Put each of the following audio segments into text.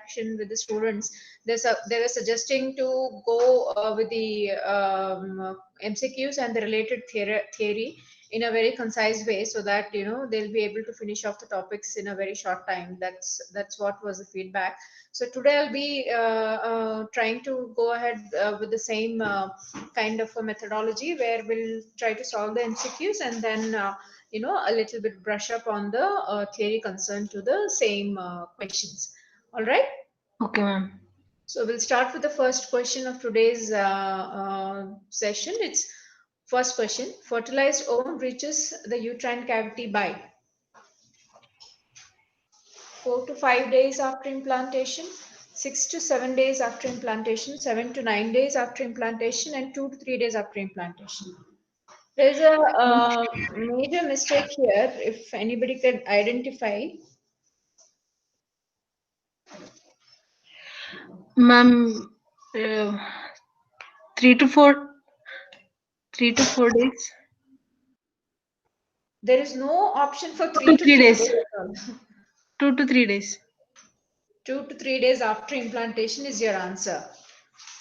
interaction with the students, they were suggesting to go with the MCQs and the related theory in a very concise way, so that they'll be able to finish off the topics in a very short time. That's what was the feedback. So today I'll be trying to go ahead with the same kind of a methodology, where we'll try to solve the MCQs and then a little bit brush up on the theory concerned to the same questions. All right. Okay, ma'am. So we'll start with the first question of today's session. It's first question: fertilized ovum reaches the uterine cavity by 4 to 5 days after implantation, 6 to 7 days after implantation, 7 to 9 days after implantation, and 2 to 3 days after implantation. There's a major mistake here, if anybody can identify. Ma'am, 3 to 4 days. There is no option for 2 3 to to 3 4 days. days at all. 2 to 3 days. 2 to 3 days after implantation is your answer.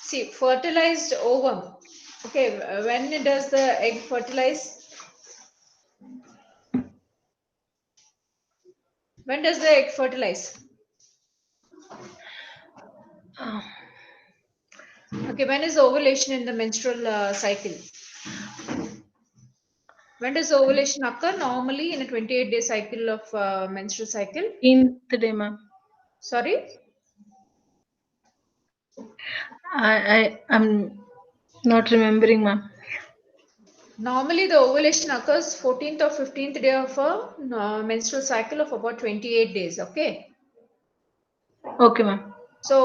See, fertilized ovum. Okay, when does the egg fertilize? When does the egg fertilize? Okay, when is the ovulation in the menstrual cycle? When does the ovulation occur? Normally in a 28-day cycle of menstrual cycle. In the day, ma'am. Sorry? I'm not remembering, ma'am. Normally the ovulation occurs 14th or 15th day of a menstrual cycle of about 28 days. Okay. Okay, ma'am. So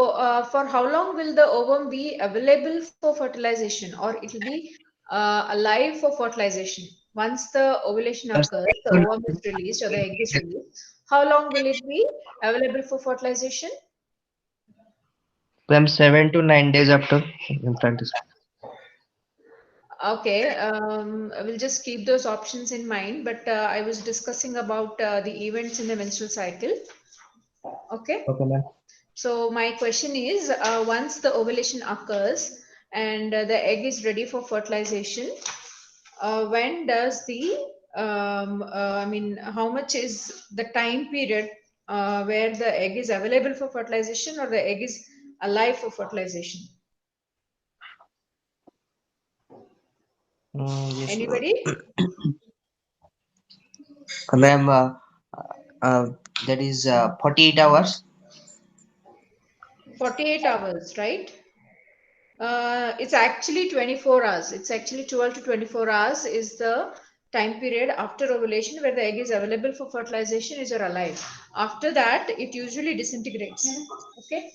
for how long will the ovum be available for fertilization, or it will be alive for fertilization? Once the ovulation occurs, the ovum is released or the egg is released. How long will it be available for fertilization? From 7 to 9 days after implantation. Okay, we'll just keep those options in mind, but I was discussing about the events in the menstrual cycle. Okay. Okay, ma'am. So my question is, once the ovulation occurs and the egg is ready for fertilization, when does how much is the time period where the egg is available for fertilization or the egg is alive for fertilization? Yes, Anybody? ma'am. That is 48 hours. 48 hours, right? It's actually 24 hours. It's actually 12 to 24 hours is the time period after ovulation where the egg is available for fertilization is or alive. After that, it usually disintegrates. Okay.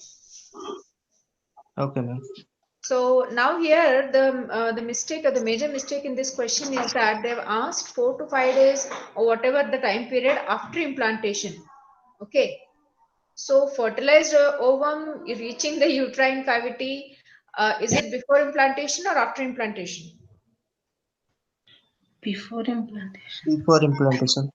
Okay, ma'am. So now here the mistake or the major mistake in this question is that they've asked 4 to 5 days or whatever the time period after implantation. Okay. So fertilized ovum reaching the uterine cavity, is it before implantation or after implantation? Before implantation. Before implantation.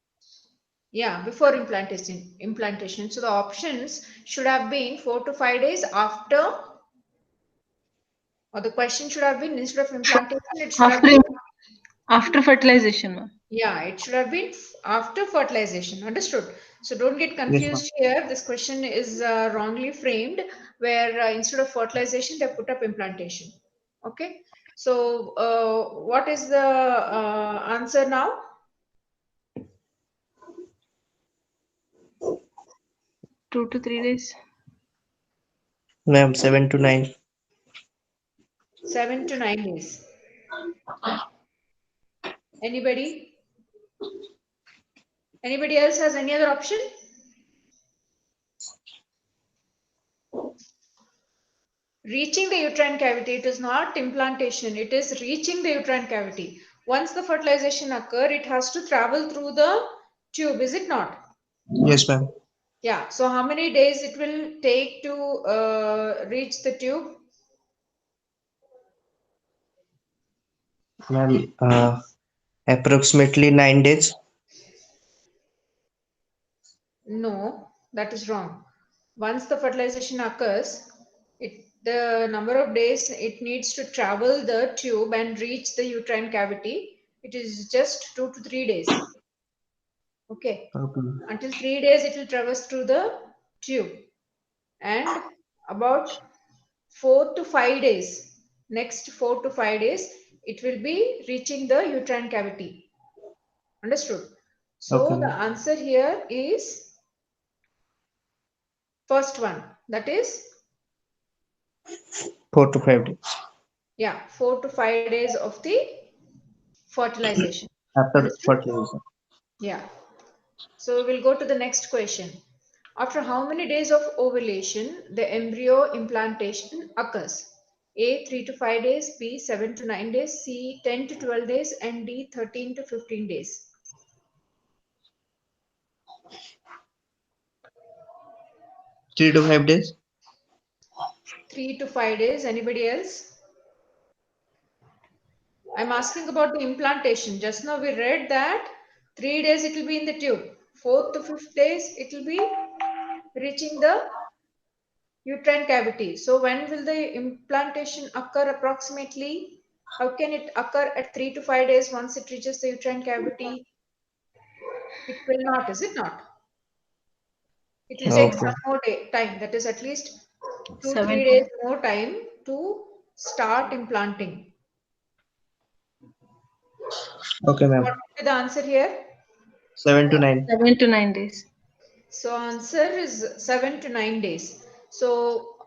Yeah, before implantation. So the options should have been 4 to 5 days after, or the question should have been, instead of implantation, it should have been, After fertilization, ma'am. yeah, it should have been after fertilization. Understood? So don't get Yes, ma'am. confused here. This question is wrongly framed, where instead of fertilization, they put up implantation. Okay. So what is the answer now? 2 to 3 days. Ma'am, 7 to 9. 7 to 9 days. Anybody? Anybody else has any other option? Reaching the uterine cavity, it is not implantation, it is reaching the uterine cavity. Once the fertilization occurs, it has to travel through the tube, is it not? Yes, ma'am. Yeah, so how many days it will take to reach the tube? Ma'am, approximately 9 days. No, that is wrong. once the fertilization occurs, the number of days it needs to travel the tube and reach the uterine cavity, it is just 2 to 3 days. Okay. Okay. Until 3 days it will traverse through the tube, and about 4 to 5 days, next 4 to 5 days, it will be reaching the uterine cavity. Understood? Okay, So the ma'am. answer here is first one, that is 4 to 5 days. yeah, 4 to 5 days of the fertilization. After Understood? fertilization. Yeah. So we'll go to the next question. After how many days of ovulation the embryo implantation occurs? A 3 to 5 days, B 7 to 9 days, C 10 to 12 days, and D 13 to 15 days. 3 to 5 days. 3 to 5 days. Anybody else? I'm asking about the implantation. Just now we read that 3 days it will be in the tube. 4th to 5th days it will be reaching the uterine cavity. So when will the implantation occur approximately? How can it occur at 3 to 5 days once it reaches the uterine cavity? It will not, is it not? It will take Okay. some more time. That is at least 2 3 7 days more time to start implanting. Okay, So ma'am. what will be the answer here? 7 to 9. 7 to 9 days. So answer is 7 to 9 days. So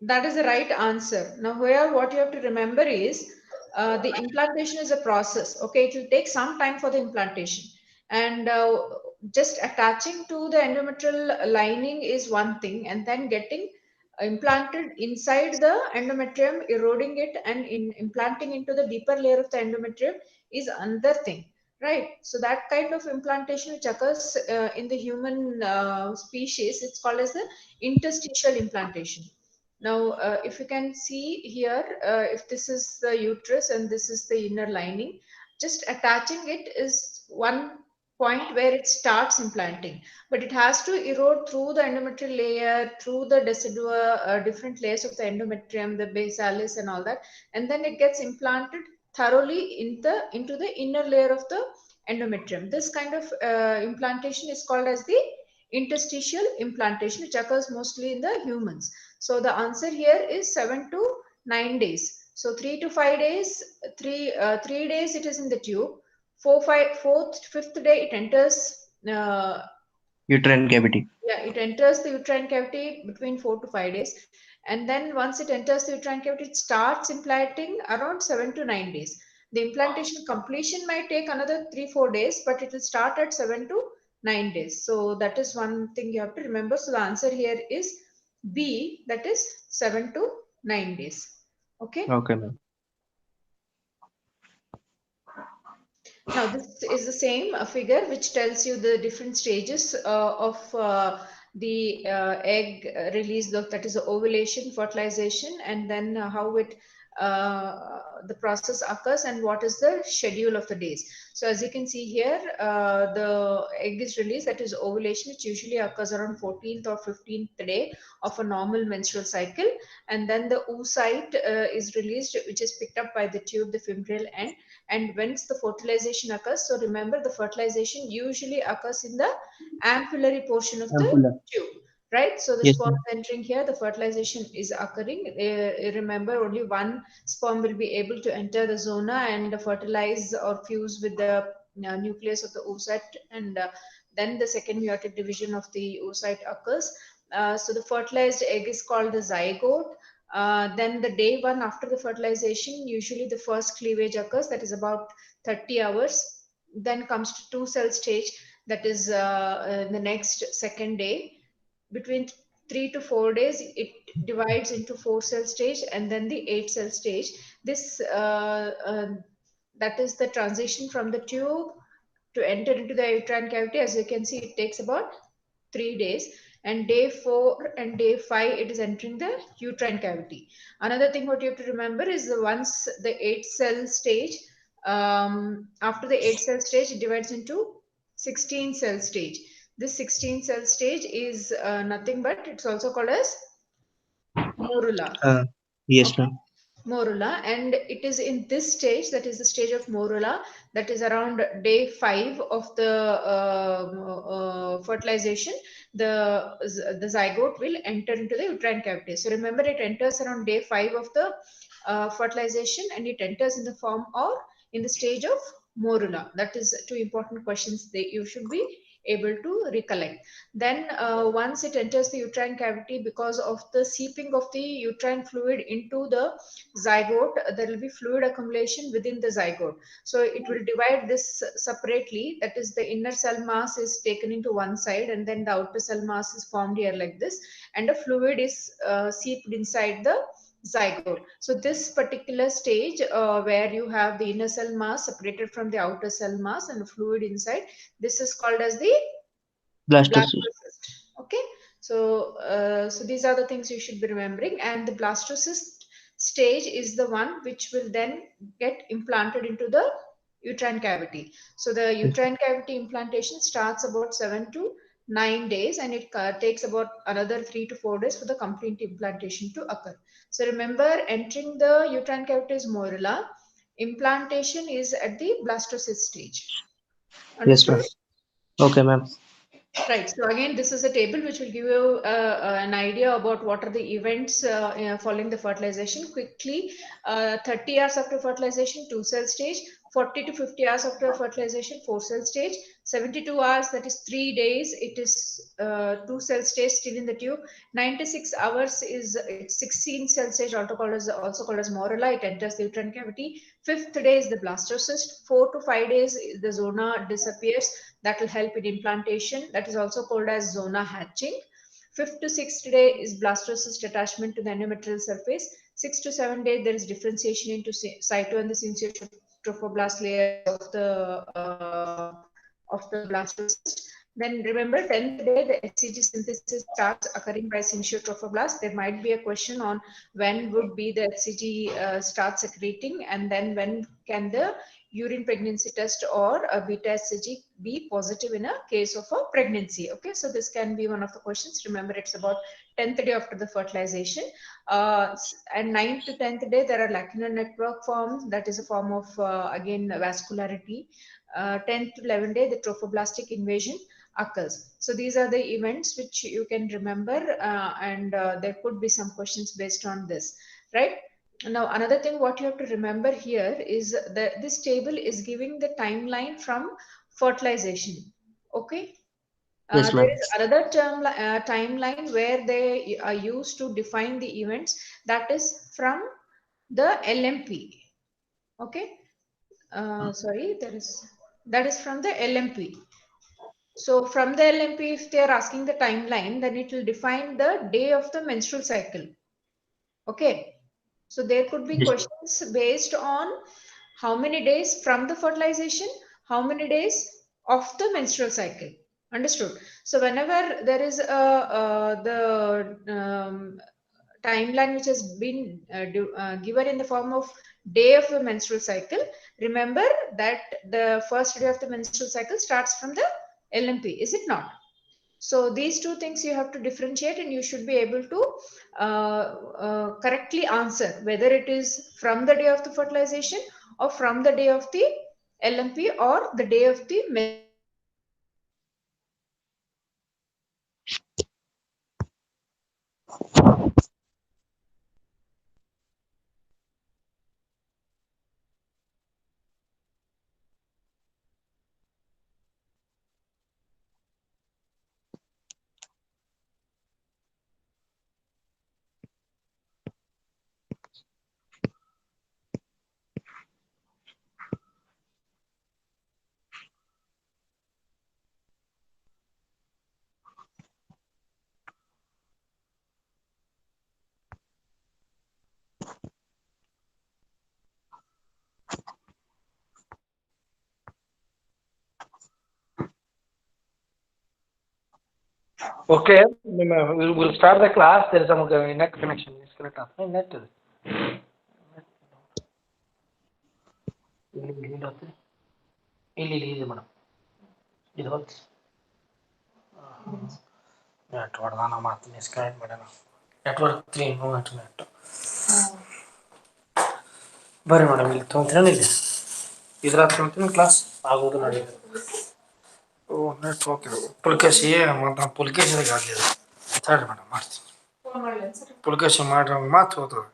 that is the right answer. Now here what you have to remember is the implantation is a process. Okay, it will take some time for the implantation. And just attaching to the endometrial lining is one thing, and then getting implanted inside the endometrium, eroding it and implanting into the deeper layer of the endometrium is another thing. Right. So that kind of implantation which occurs in the human species, it's called as the interstitial implantation. Now, if you can see here, if this is the uterus and this is the inner lining, just attaching it is one point where it starts implanting, but it has to erode through the endometrial layer, through the decidua, different layers of the endometrium, the basalis and all that, and then it gets implanted thoroughly into the inner layer of the endometrium. This kind of implantation is called as the interstitial implantation, which occurs mostly in the humans. So the answer here is 7 to 9 days. So 3 to 5 days, 3 days it is in the tube. 4th, 5th day it enters. Uterine cavity. Yeah, it enters the uterine cavity between 4 to 5 days, and then once it enters the uterine cavity, it starts implanting around 7 to 9 days. The implantation completion might take another 3 4 days, but it will start at 7 to 9 days. So that is one thing you have to remember. So the answer here is B, that is 7 to 9 days. Okay. Okay, ma'am. Now this is the same figure which tells you the different stages of the egg release, that is the ovulation, fertilization, and then how it the process occurs and what is the schedule of the days. So as you can see here, the egg is released, that is ovulation, which usually occurs around 14th or 15th day of a normal menstrual cycle, and then the oocyte is released, which is picked up by the tube, the fibril end, and whence the fertilization occurs. So remember, the fertilization usually occurs in the ampullary portion of the Ampulla. tube, right? So the Yes, sperm ma'am. entering here, the fertilization is occurring. Remember, only one sperm will be able to enter the zona and fertilize or fuse with the nucleus of the oocyte, and then the second meiotic division of the oocyte occurs. So the fertilized egg is called the zygote. Then the day one after the fertilization, usually the first cleavage occurs, that is about 30 hours. Then comes to 2 cell stage, that is the next second day. Between 3 to 4 days, it divides into 4 cell stage and then the 8 cell stage. This that is the transition from the tube to enter into the uterine cavity. As you can see, it takes about 3 days, and day 4 and day 5 it is entering the uterine cavity. Another thing what you have to remember is once the 8 cell stage, after the 8 cell stage, it divides into 16 cell stage. This 16 cell stage is nothing but it's also called as morula. Yes, ma'am. Morula, and it is in this stage, that is the stage of morula, that is around day 5 of the fertilization, the zygote will enter into the uterine cavity. So remember, it enters around day 5 of the fertilization, and it enters in the form or in the stage of morula. That is two important questions that you should be able to recollect. Then once it enters the uterine cavity, because of the seeping of the uterine fluid into the zygote, there will be fluid accumulation within the zygote. So it will divide this separately. That is, the inner cell mass is taken into one side, and then the outer cell mass is formed here like this, and the fluid is seeped inside the zygote. So this particular stage where you have the inner cell mass separated from the outer cell mass and the fluid inside, this is called as the blastocyst. Okay, so these are the things you should be remembering, and the blastocyst stage is the one which will then get implanted into the uterine cavity. So the uterine cavity implantation starts about 7 to 9 days, and it takes about another 3 to 4 days for the complete implantation to occur. So remember, entering the uterine cavity is morula, implantation is at the blastocyst stage. Yes, Understood? ma'am. Okay, ma'am. Right. So again, this is a table which will give you an idea about what are the events following the fertilization. Quickly, 30 hours after fertilization, 2-cell stage. 40 to 50 hours after fertilization, 4-cell stage. 72 hours, that is 3 days, it is 2-cell stage still in the tube. 96 hours is it's 16-cell stage, also called as morula. It enters the uterine cavity. 5th day is the blastocyst. 4 to 5 days, the zona disappears. That will help in implantation. That is also called as zona hatching. 5th to 6th day is blastocyst attachment to the endometrial surface. 6 to 7 days, there is differentiation into cyto and the syncytiotrophoblastic layers of the blastocyst. Then remember, 10th day, the HCG synthesis starts occurring by syncytiotrophoblasts. There might be a question on when would be the HCG start secreting, and then when can the urine pregnancy test or a beta HCG be positive in a case of a pregnancy. Okay, so this can be one of the questions. Remember, it's about 10th day after the fertilization. And 9th to 10th day, there are lacunar network forms. That is a form of, again, vascularity. 10th to 11th day, the trophoblastic invasion occurs. So these are the events which you can remember, and there could be some questions based on this, right? Now, another thing what you have to remember here is that this table is giving the timeline from fertilization. Okay. Yes, There ma'am. is another term timeline where they are used to define the events, that is from the LMP. Okay. Sorry, that is from the LMP. So from the LMP, if they are asking the timeline, then it will define the day of the menstrual cycle. Okay. So there could be Yes. questions based on how many days from the fertilization, how many days of the menstrual cycle. Understood? So whenever there is the timeline which has been given in the form of day of the menstrual cycle, remember that the first day of the menstrual cycle starts from the LMP, is it not? So these two things you have to differentiate, and you should be able to correctly answer whether it is from the day of the fertilization or from the day of the LMP or the day of the Okay, we'll start the class. There is some net connection. Disconnect after net. ಇಲ್ಲಿ madam ಇದು network ನಾನು ಮಾಡ್ತೀನಿ scan ಮಾಡೋಣ network 3 net ಬರ್ರಿ madam ಇಲ್ಲಿ ತೊಗೊಂತೀನಿ ಇಲ್ಲಿ ಇದ್ರ ತೊಗೊಂತೀನಿ class ಆಗೋದು ನಡೆಯುತ್ತೆ ಓ ನೆಟ್ವರ್ಕ್ ಪುಲ್ಕೇಶಿ ಮಾತ್ರ ಪುಲ್ಕೇಶಿಗೆ ಆಗಲಿಲ್ಲ ಸರಿ ಮೇಡಮ್ ಮಾಡ್ತೀನಿ ಪುಲ್ಕೇಶಿ ಮಾಡ್ರಿ ಮಾತು ಹೋಗ್ತದೆ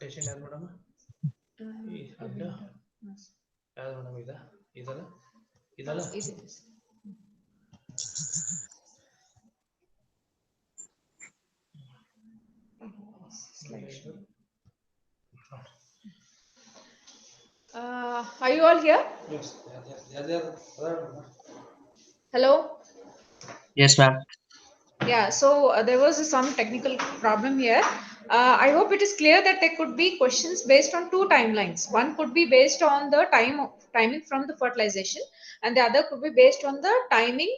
ಪ್ರೆಸೆಂಟೇಷನ್ ಯಾರು ಮೇಡಮ್ ಯಾರು ಮೇಡಮ್ ಇದಲ್ಲ Are you all here? Yes. Hello? Yes, ma'am. Yeah, so there was some technical problem here. I hope it is clear that there could be questions based on two timelines. One could be based on the timing from the fertilization, and the other could be based on the timing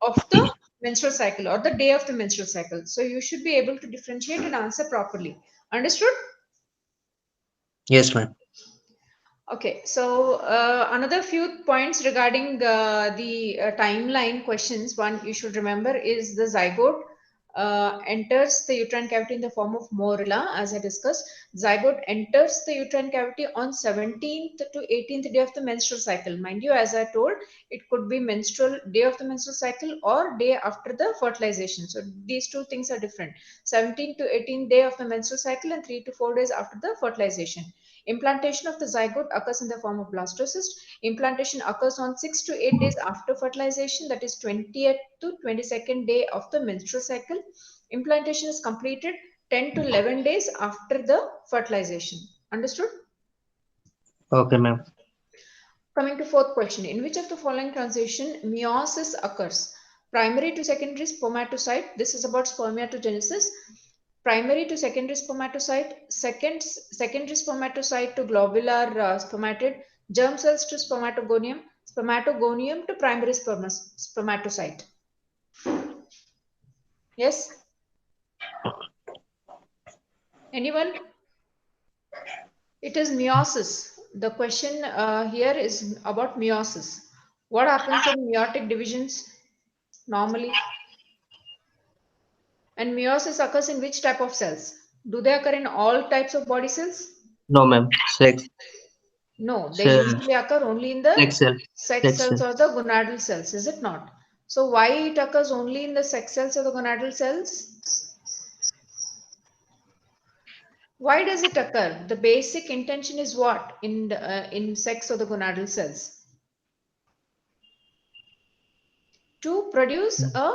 of the menstrual cycle or the day of the menstrual cycle. So you should be able to differentiate and answer properly. Understood? Yes, ma'am. Okay, so another few points regarding the timeline questions. One you should remember is the zygote enters the uterine cavity in the form of morula, as I discussed. Zygote enters the uterine cavity on 17th to 18th day of the menstrual cycle. Mind you, as I told, it could be day of the menstrual cycle or day after the fertilization. So these two things are different. 17th to 18th day of the menstrual cycle and 3 to 4 days after the fertilization. Implantation of the zygote occurs in the form of blastocyst. Implantation occurs on 6 to 8 days after fertilization, that is 20th to 22nd day of the menstrual cycle. Implantation is completed 10 to 11 days after the fertilization. Understood? Okay, ma'am. Coming to fourth question, in which of the following transition meiosis occurs? Primary to secondary spermatocyte. This is about spermatogenesis. Primary to secondary spermatocyte, secondary spermatocyte to globular spermatid, germ cells to spermatogonium, spermatogonium to primary spermatocyte. Yes? Anyone? It is meiosis. The question here is about meiosis. What happens in meiotic divisions normally? And meiosis occurs in which type of cells? Do they occur in all types of body cells? No, ma'am. No, they usually occur only in the sex cells or the gonadal cells, is it not? So why it occurs only in the sex cells or the gonadal cells? Why does it occur? The basic intention is what in sex or the gonadal cells? To produce a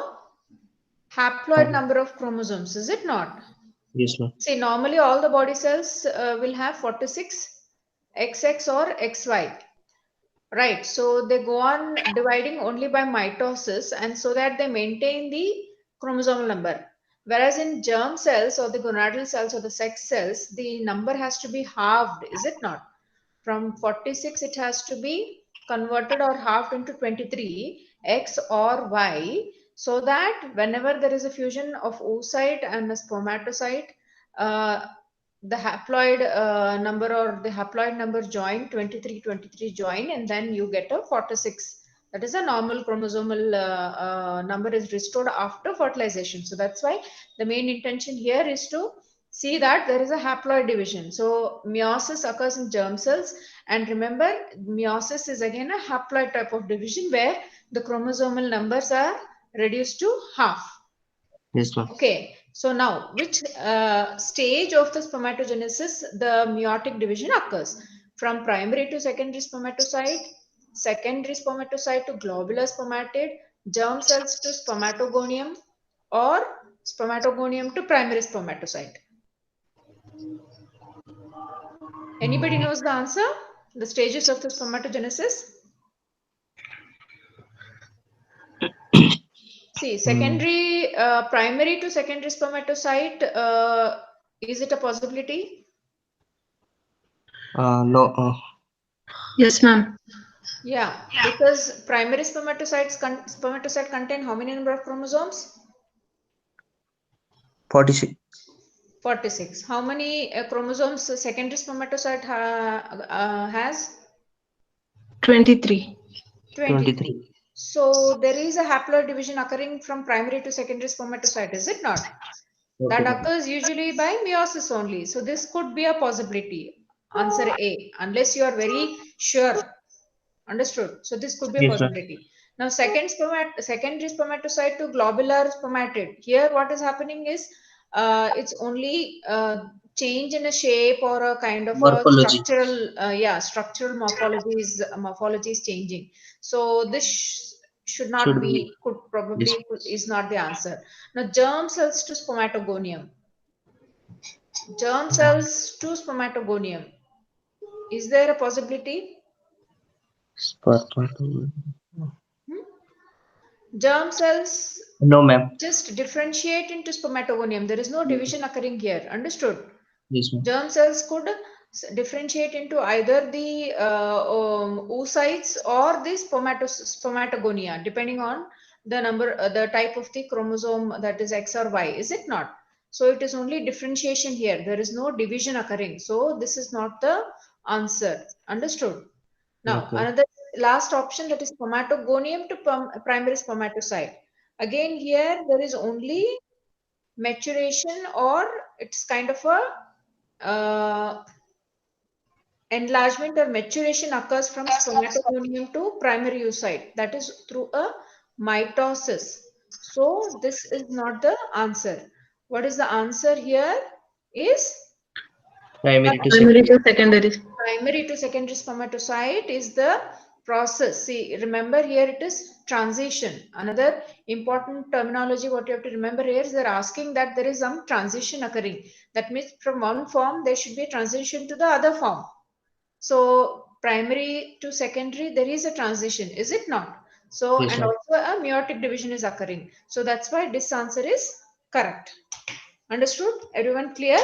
haploid number of chromosomes, is it not? Yes, ma'am. See, normally all the body cells will have 46 XX or XY. Right, so they go on dividing only by mitosis, and so that they maintain the chromosomal number. Whereas in germ cells or the gonadal cells or the sex cells, the number has to be halved, is it not? From 46, it has to be converted or halved into 23, X or Y, so that whenever there is a fusion of oocyte and a spermatocyte, the haploid number or the haploid number join 23 join, and then you get a 46. That is a normal chromosomal number is restored after fertilization. So that's why the main intention here is to see that there is a haploid division. So meiosis occurs in germ cells, and remember, meiosis is again a haploid type of division where the chromosomal numbers are reduced to half. Yes, ma'am. Okay, So now, which stage of the spermatogenesis the meiotic division occurs? From primary to secondary spermatocyte to globular spermatid, germ cells to spermatogonium, or spermatogonium to primary spermatocyte? Anybody knows the answer? The stages of the spermatogenesis? See, secondary, primary to secondary spermatocyte, is it a possibility? No. Yes, ma'am. Yeah, because primary spermatocyte contain how many number of chromosomes? 46. 46. How many chromosomes a secondary spermatocyte has? 23. 23. So there is a haploid division occurring from primary to secondary spermatocyte, is it not? Okay, That ma'am. occurs usually by meiosis only. So this could be a possibility. Answer A, unless you are very sure. Understood. So this could be a Yes, ma'am. possibility. Now, secondary spermatocyte to globular spermatid. Here, what is happening is it's only change in a shape or a kind of a Morphology structural morphology is changing. So this should not should be. be, could Yes. probably is not the answer. Now, germ cells to spermatogonium. Germ cells to spermatogonium. Is there a possibility? Spermatozoa. Hmm? Germ cells No, ma'am. just differentiate into spermatogonium. There is no division occurring here. Understood? Yes, ma'am. Germ cells could differentiate into either the oocytes or the spermatogonia, depending on the number, the type of the chromosome, that is X or Y. Is it not? So it is only differentiation here. There is no division occurring. So this is not the answer. Understood? Now, Okay. another last option, that is spermatogonium to primary spermatocyte. Again, here there is only maturation, or it's kind of a enlargement or maturation occurs from spermatogonium to primary oocyte. That is through a mitosis. So this is not the answer. What is the answer here? Is Primary to Primary secondary. to secondary. primary to secondary spermatocyte is the process. See, remember here it is transition. Another important terminology what you have to remember here is they're asking that there is some transition occurring. That means from one form there should be a transition to the other form. So primary to secondary there is a transition, is it not? So Yes, and ma'am. also a meiotic division is occurring. So that's why this answer is correct. Understood? Everyone clear?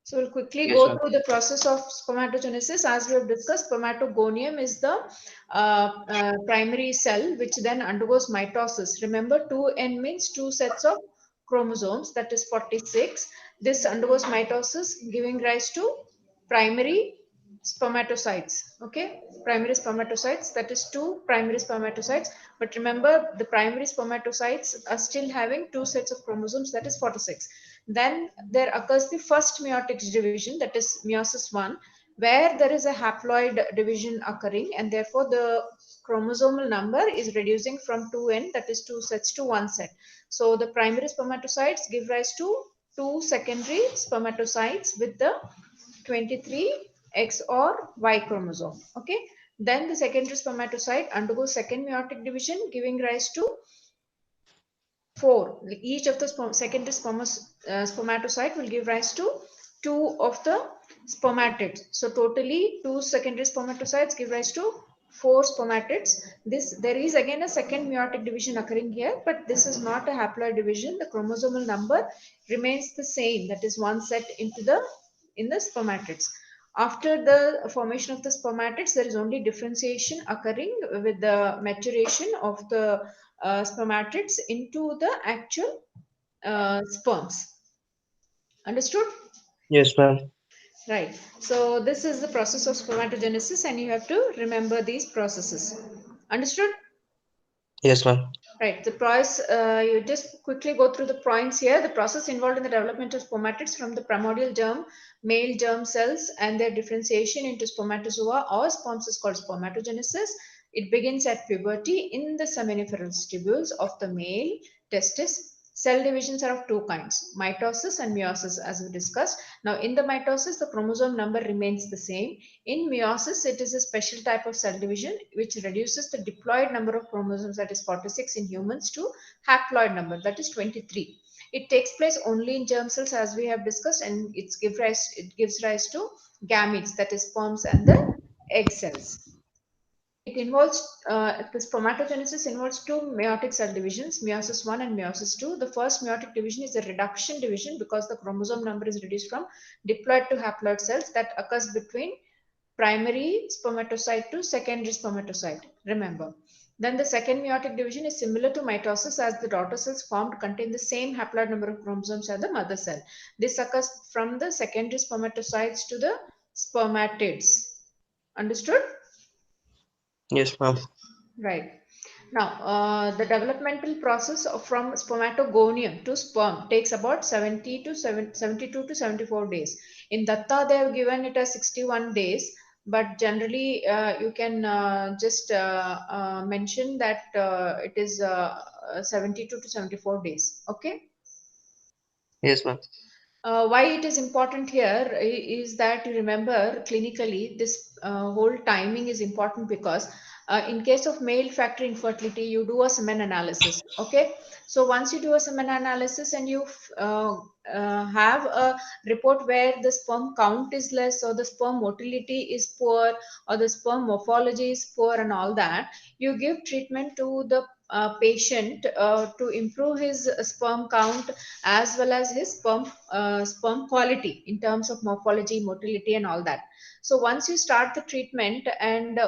So we'll quickly Yes, go ma'am. through the process of spermatogenesis. As we have discussed, spermatogonium is the primary cell which then undergoes mitosis. Remember, 2n means two sets of chromosomes, that is 46. This undergoes mitosis, giving rise to primary spermatocytes. Okay, primary spermatocytes, that is two primary spermatocytes. But remember, the primary spermatocytes are still having two sets of chromosomes, that is 46. Then there occurs the first meiotic division, that is meiosis 1, where there is a haploid division occurring, and therefore the chromosomal number is reducing from 2n, that is two sets, to one set. So the primary spermatocytes give rise to two secondary spermatocytes with the 23 X or Y chromosome. Okay. Then the secondary spermatocyte undergoes second meiotic division, giving rise to four. Each of the secondary spermatocyte will give rise to two of the spermatids. So totally two secondary spermatocytes give rise to four spermatids. There is again a second meiotic division occurring here, but this is not a haploid division. The chromosomal number remains the same, that is one set in the spermatids. After the formation of the spermatids, there is only differentiation occurring with the maturation of the spermatids into the actual sperms. Understood? Yes, ma'am. Right. So this is the process of spermatogenesis, and you have to remember these processes. Understood? Yes, ma'am. Right. The process, you just quickly go through the points here. The process involved in the development of spermatids from the primordial germ, male germ cells, and their differentiation into spermatozoa or sperms is called spermatogenesis. It begins at puberty in the seminiferous tubules of the male testis. Cell divisions are of two kinds, mitosis and meiosis, as we discussed. Now, in the mitosis, the chromosome number remains the same. In meiosis, it is a special type of cell division which reduces the diploid number of chromosomes, that is 46 in humans, to haploid number, that is 23. It takes place only in germ cells, as we have discussed, and it gives rise to gametes, that is sperms and the egg cells. It involves, the spermatogenesis involves two meiotic cell divisions, meiosis 1 and meiosis 2. The first meiotic division is a reduction division because the chromosome number is reduced from diploid to haploid cells that occurs between primary spermatocyte to secondary spermatocyte. Remember. Then the second meiotic division is similar to mitosis, as the daughter cells formed contain the same haploid number of chromosomes as the mother cell. This occurs from the secondary spermatocytes to the spermatids. Understood? Yes, ma'am. Right. Now, the developmental process from spermatogonium to sperm takes about 72 to 74 days. In Datta, they have given it as 61 days, but generally you can just mention that it is 72 to 74 days. Okay. Yes, ma'am. Why it is important here is that you remember clinically this whole timing is important because in case of male factor infertility, you do a semen analysis. Okay, so once you do a semen analysis and you have a report where the sperm count is less, or the sperm motility is poor, or the sperm morphology is poor, and all that, you give treatment to the patient to improve his sperm count as well as his sperm quality in terms of morphology, motility, and all that. So once you start the treatment, and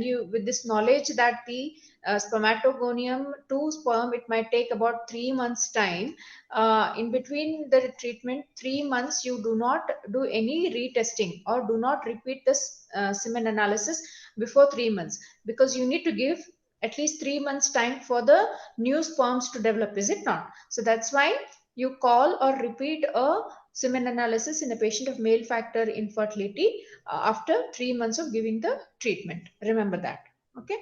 you with this knowledge that the spermatogonium to sperm, it might take about 3 months time. In between the treatment, 3 months, you do not do any retesting or do not repeat this semen analysis before 3 months, because you need to give at least 3 months time for the new sperms to develop, is it not? So that's why you call or repeat a semen analysis in a patient of male factor infertility after 3 months of giving the treatment. Remember that. Okay.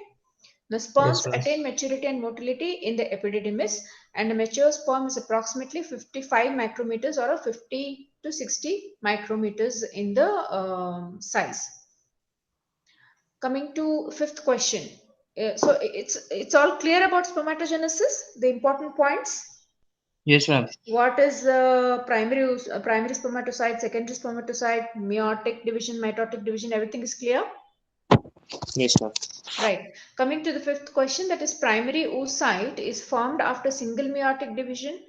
The Yes, sperms ma'am. attain maturity and motility in the epididymis, and a mature sperm is approximately 55 micrometers or a 50 to 60 micrometers in the size. Coming to fifth question. So it's all clear about spermatogenesis, the important points. Yes, ma'am. What is the primary spermatocyte, secondary spermatocyte, meiotic division, mitotic division, everything is clear? Yes, ma'am. Right. Coming to the fifth question, that is primary oocyte is formed after single meiotic division,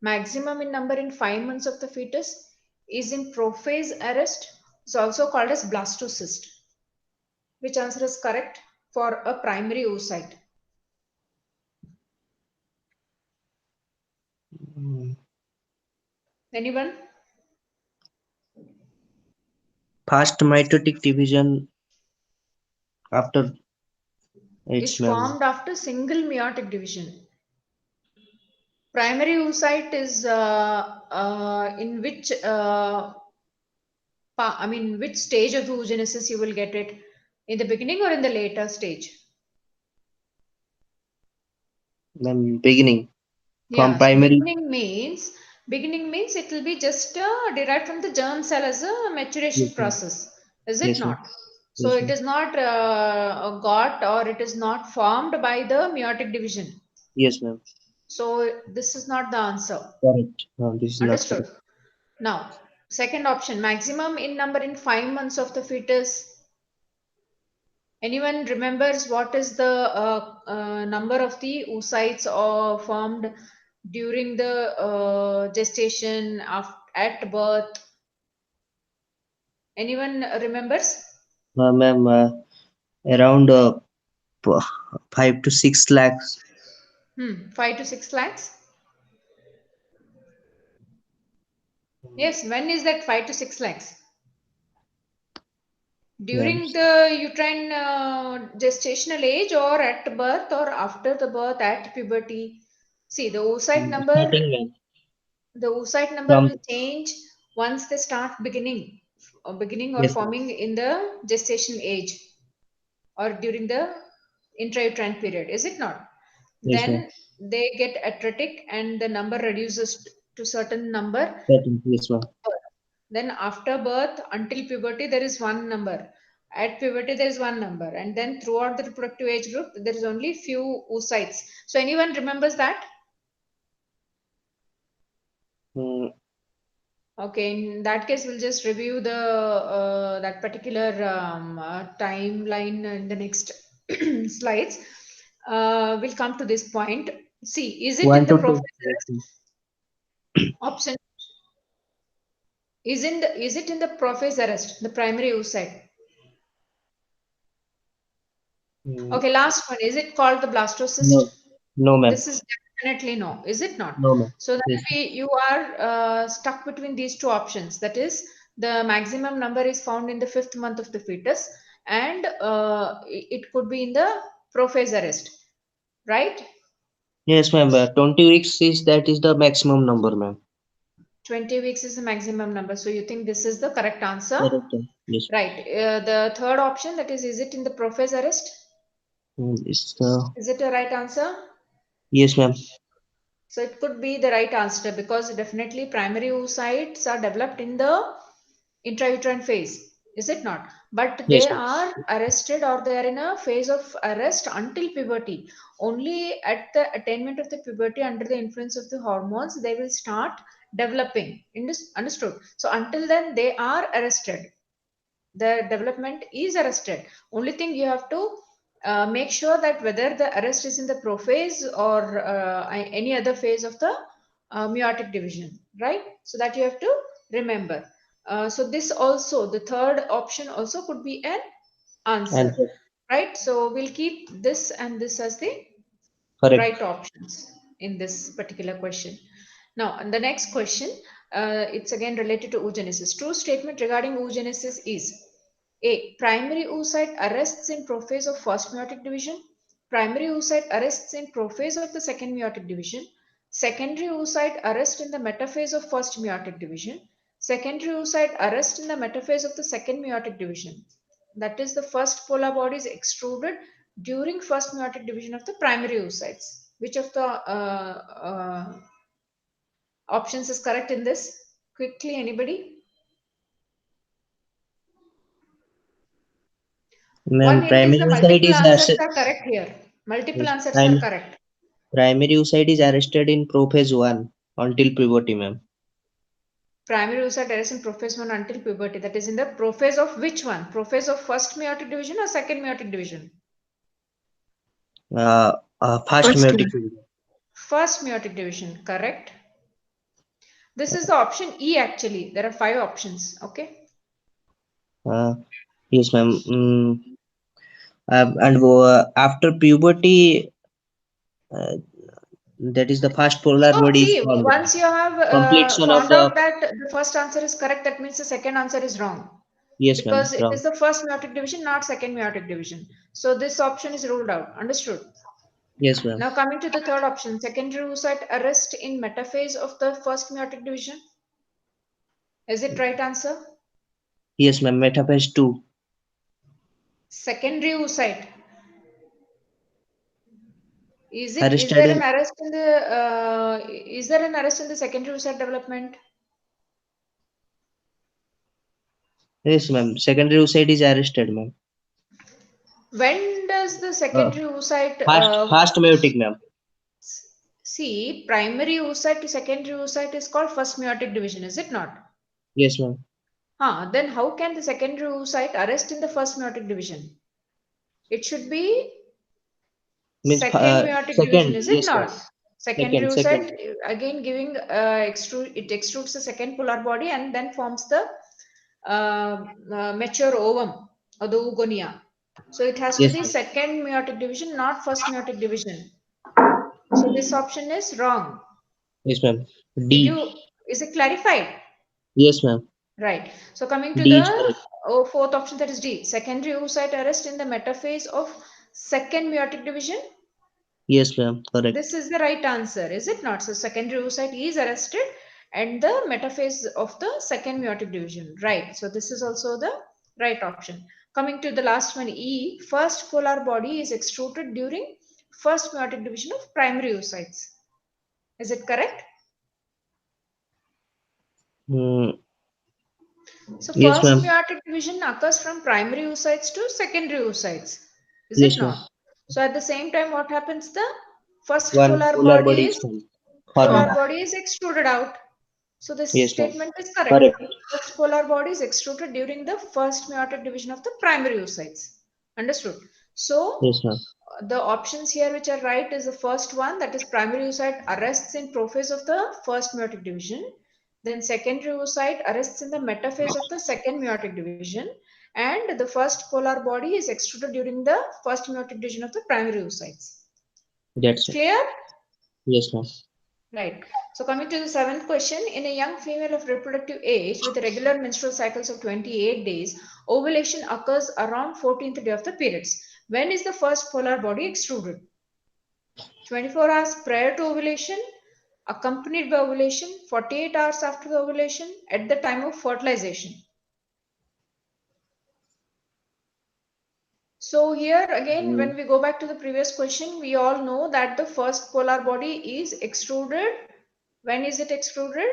maximum in number in 5 months of the fetus, is in prophase arrest, is also called as blastocyst. Which answer is correct for a primary oocyte? Anyone? Fast mitotic division after Is its ma'am. formed after single meiotic division. Primary oocyte is in which which stage of oogenesis you will get it? In the beginning or in the later stage? Ma'am, beginning from Yeah, so primary. beginning means it will be just derived from the germ cell as a maturation Yes, ma'am. process, is it Yes, ma'am. not? So Yes, it ma'am. is not got, or it is not formed by the meiotic division. Yes, ma'am. So this is not the answer. Correct. This is not Understood. correct. Now, second option, maximum in number in 5 months of the fetus. Anyone remembers what is the number of the oocytes formed during the gestation at birth? Anyone remembers? Ma'am, around 5 to 6 lakhs. 5 to 6 lakhs. Yes, when is that 5 to 6 lakhs? Ma'am. During the uterine gestational age, or at birth, or after the birth, at puberty? See, Starting, ma'am. the oocyte number From will change once they start beginning or yes, ma'am. forming in the gestation age or during the intrauterine period, is it not? Yes, ma'am. Then they get atretic and the number reduces to certain number. Yes, ma'am. Then after birth until puberty, there is one number. At puberty, there is one number. And then throughout the reproductive age group, there is only few oocytes. So anyone remembers that? Mm, Okay, in that case, we'll just review the that particular timeline in the next slides. We'll come to this point. See, is it in 1 the to 2. prophase arrest option? Is it in the prophase arrest, the primary oocyte? Mm, Okay, last one. Is it called the blastocyst? no. No, ma'am. This is definitely no, is it not? No, ma'am. So that Yes. you are stuck between these two options. That is, the maximum number is found in the 5th month of the fetus, and it could be in the prophase arrest, right? Yes, ma'am. 20 weeks is the maximum number, ma'am. 20 weeks is the maximum number. So you think this is the correct answer? Correct. Yes. Right. The third option, that is it in the prophase arrest? It's the Is it a right answer? yes, ma'am. So it could be the right answer because definitely primary oocytes are developed in the intrauterine phase, is it not? But Yes, they ma'am. are arrested or they are in a phase of arrest until puberty. Only at the attainment of the puberty under the influence of the hormones, they will start developing. Understood? So until then, they are arrested. The development is arrested. Only thing you have to make sure that whether the arrest is in the prophase or any other phase of the meiotic division, right? So that you have to remember. So this also, the third option also could be an answer, Answer. right? So we'll keep this and this as the right Correct. options in this particular question. Now, and the next question, it's again related to oogenesis. True statement regarding oogenesis is A. Primary oocyte arrests in prophase of first meiotic division. Primary oocyte arrests in prophase of the second meiotic division. Secondary oocyte arrest in the metaphase of first meiotic division. Secondary oocyte arrest in the metaphase of the second meiotic division. That is, the first polar body is extruded during first meiotic division of the primary oocytes. Which of the options is correct in this? Quickly, anybody? One Ma'am, hint is primary the oocyte multiple is answers are correct here. Multiple yes, answers are correct. primary oocyte is arrested in prophase 1 until puberty, ma'am. Primary oocyte arrest in prophase 1 until puberty. That is in the prophase of which one? Prophase of first meiotic division or second meiotic division? Fast First meiotic. one. First meiotic division, correct. This is the option E actually. There are 5 options, okay? Yes, ma'am. And after puberty, uh, that is the fast polar So body is see, formed. once you have Completion of found the out that the first answer is correct, that means the second answer is wrong. yes, ma'am. Because it is Wrong. the first meiotic division, not second meiotic division. So this option is ruled out. Understood? Yes, ma'am. Now coming to the third option, secondary oocyte arrest in metaphase of the first meiotic division. Is it right answer? Yes, ma'am. Metaphase 2. Secondary oocyte. Is Arrested there an in arrest in the secondary oocyte development? yes, ma'am. Secondary oocyte is arrested, ma'am. When does the Uh, secondary oocyte fast meiotic, ma'am. see, primary oocyte to secondary oocyte is called first meiotic division, is it not? Yes, ma'am. Then how can the secondary oocyte arrest in the first meiotic division? It should be Means second meiotic division, second. is it Yes, ma'am. not? Secondary Second. oocyte again giving it extrudes the second polar body and then forms the mature ovum or the oogonia. So it has to Yes, be ma'am. second meiotic division, not first meiotic division. So this option is wrong. Yes, ma'am. D. Is it clarified? Yes, ma'am. Right. So coming to D is the correct. fourth option, that is D. Secondary oocyte arrest in the metaphase of second meiotic division. Yes, ma'am. Correct. This is the right answer, is it not? So secondary oocyte is arrested and the metaphase of the second meiotic division. Right. So this is also the right option. Coming to the last one, E. First polar body is extruded during first meiotic division of primary oocytes. Is it correct? So Yes, first ma'am. meiotic division occurs from primary oocytes to secondary oocytes. Is it Yes, ma'am. not? So at the same time, what happens? The first One polar body is formed. polar Formed. body is extruded out. So this Yes, ma'am. statement is correct. Correct. First polar body is extruded during the first meiotic division of the primary oocytes. Understood? So Yes, ma'am. the options here which are right is the first one, that is primary oocyte arrests in prophase of the first meiotic division. Then secondary oocyte arrests in the metaphase of the second meiotic division. And the first polar body is extruded during the first meiotic division of the primary oocytes. That's it. Clear? Yes, ma'am. Right. So coming to the seventh question, in a young female of reproductive age with regular menstrual cycles of 28 days, ovulation occurs around 14th day of the periods. When is the first polar body extruded? 24 hours prior to ovulation, accompanied by ovulation, 48 hours after the ovulation, at the time of fertilization. So here again, when we go back to the previous question, we all know that the first polar body is extruded. When is it extruded?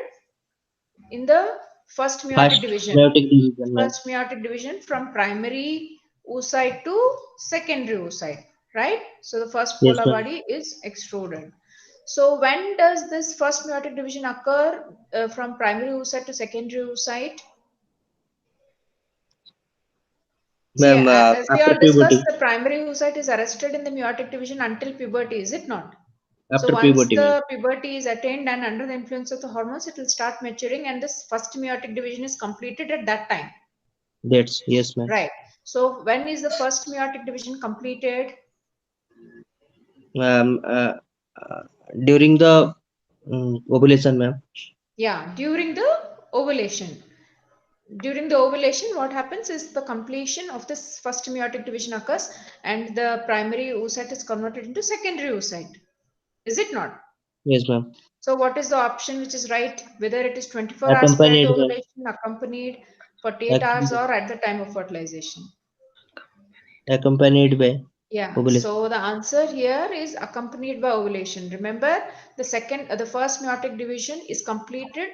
In the first meiotic division. Meiotic division, ma'am. First meiotic division from primary oocyte to secondary oocyte, right? So the first Yes, polar ma'am. body is extruded. So when does this first meiotic division occur from primary oocyte to secondary oocyte? See, Ma'am, as we after all discussed, puberty. the primary oocyte is arrested in the meiotic division until puberty, is it not? So After once puberty, ma'am. the puberty is attained and under the influence of the hormones, it will start maturing and this first meiotic division is completed at that time. That's yes, ma'am. Right. So when is the first meiotic division completed? Uh, uh, During the ovulation, ma'am. Yeah, during the ovulation. During the ovulation, what happens is the completion of this first meiotic division occurs and the primary oocyte is converted into secondary oocyte. Is it not? Yes, ma'am. So what is the option which is right? Whether it is 24 hours prior to Accompanied by ovulation, accompanied 48 hours or at the time of fertilization? Yeah, ovulation. so the answer here is accompanied by ovulation. Remember, the first meiotic division is completed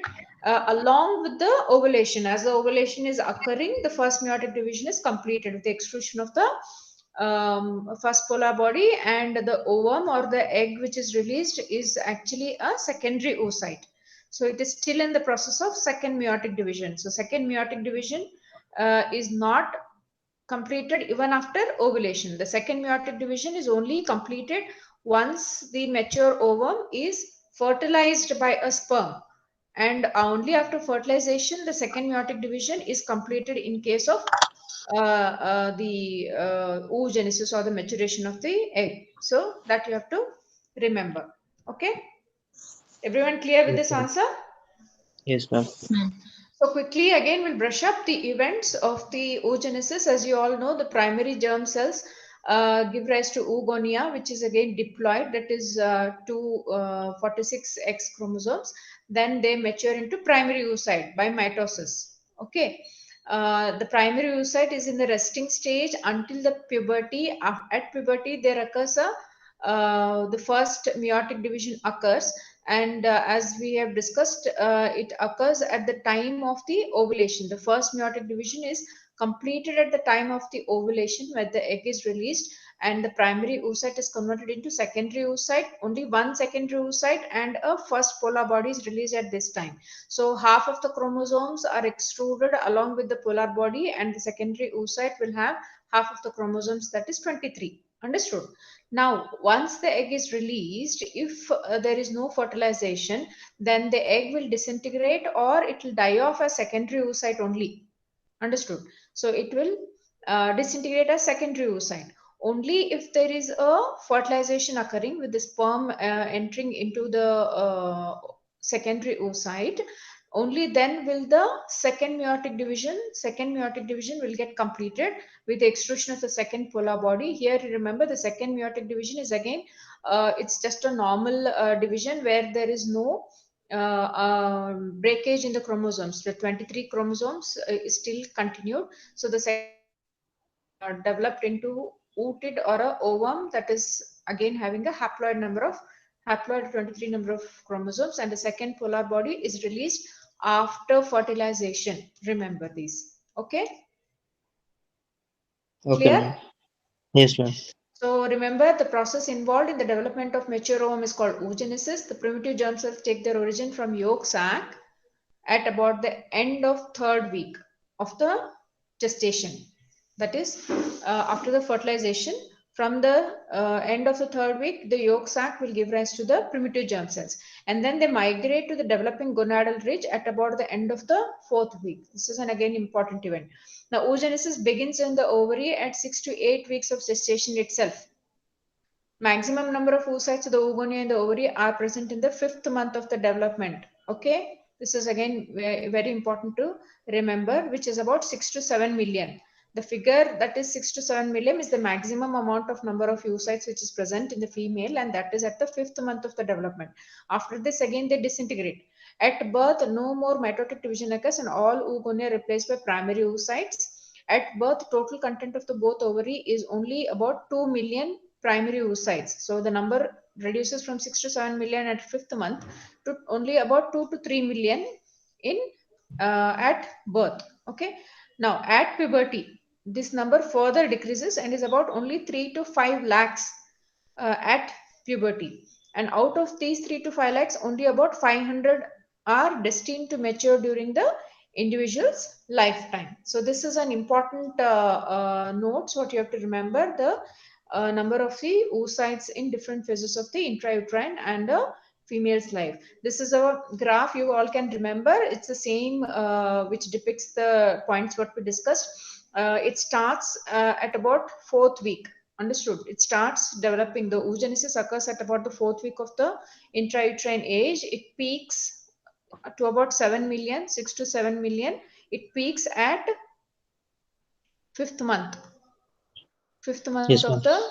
along with the ovulation. As the ovulation is occurring, the first meiotic division is completed with the extrusion of the first polar body, and the ovum or the egg which is released is actually a secondary oocyte. So it is still in the process of second meiotic division. So second meiotic division is not completed even after ovulation. The second meiotic division is only completed once the mature ovum is fertilized by a sperm. And only after fertilization, the second meiotic division is completed in case of the oogenesis or the maturation of the egg. So that you have to remember. Okay. Everyone clear with this answer? Yes, ma'am. So quickly again we'll brush up the events of the oogenesis. As you all know, the primary germ cells give rise to oogonia, which is again diploid, that is 46 X chromosomes. Then they mature into primary oocyte by mitosis. Okay. The primary oocyte is in the resting stage until the puberty. At puberty, there occurs the first meiotic division occurs, and as we have discussed, it occurs at the time of the ovulation. The first meiotic division is completed at the time of the ovulation where the egg is released and the primary oocyte is converted into secondary oocyte. Only one secondary oocyte and a first polar body is released at this time. So half of the chromosomes are extruded along with the polar body, and the secondary oocyte will have half of the chromosomes, that is 23. Understood? Now, once the egg is released, if there is no fertilization, then the egg will disintegrate or it will die off as secondary oocyte only. Understood? So it will disintegrate as secondary oocyte. Only if there is a fertilization occurring with the sperm entering into the secondary oocyte, only then will the second meiotic division will get completed with the extrusion of the second polar body. Here remember, the second meiotic division is again it's just a normal division where there is no breakage in the chromosomes. The 23 chromosomes is still continued. So the second developed into oocyte or a ovum, that is again having a haploid 23 number of chromosomes, and the second polar body is released after fertilization. Remember these. Okay. Okay, Clear? ma'am. Yes, ma'am. So remember, the process involved in the development of mature ovum is called oogenesis. The primitive germ cells take their origin from yolk sac at about the end of 3rd week of the gestation. That is, after the fertilization, from the end of the 3rd week, the yolk sac will give rise to the primitive germ cells. And then they migrate to the developing gonadal ridge at about the end of the 4th week. This is an again important event. Now, oogenesis begins in the ovary at 6 to 8 weeks of gestation itself. Maximum number of oocytes of the oogonia in the ovary are present in the 5th month of the development. Okay, this is again very important to remember, which is about 6 to 7 million. The figure that is 6 to 7 million is the maximum amount of number of oocytes which is present in the female, and that is at the 5th month of the development. After this, again they disintegrate. At birth, no more mitotic division occurs, and all oogonia replaced by primary oocytes. At birth, total content of the both ovary is only about 2 million primary oocytes. So the number reduces from 6 to 7 million at 5th month to only about 2 to 3 million in at birth. Okay. Now at puberty, this number further decreases and is about only 3 to 5 lakhs at puberty. And out of these 3 to 5 lakhs, only about 500 are destined to mature during the individual's lifetime. So this is an important note. So what you have to remember, the number of the oocytes in different phases of the intrauterine and a female's life. This is a graph you all can remember. It's the same which depicts the points what we discussed. It starts at about 4th week. Understood? It starts developing. The oogenesis occurs at about the 4th week of the intrauterine age. It peaks to about 7 million, 6 to 7 million. It peaks at 5th month. 5th month Yes, of ma'am.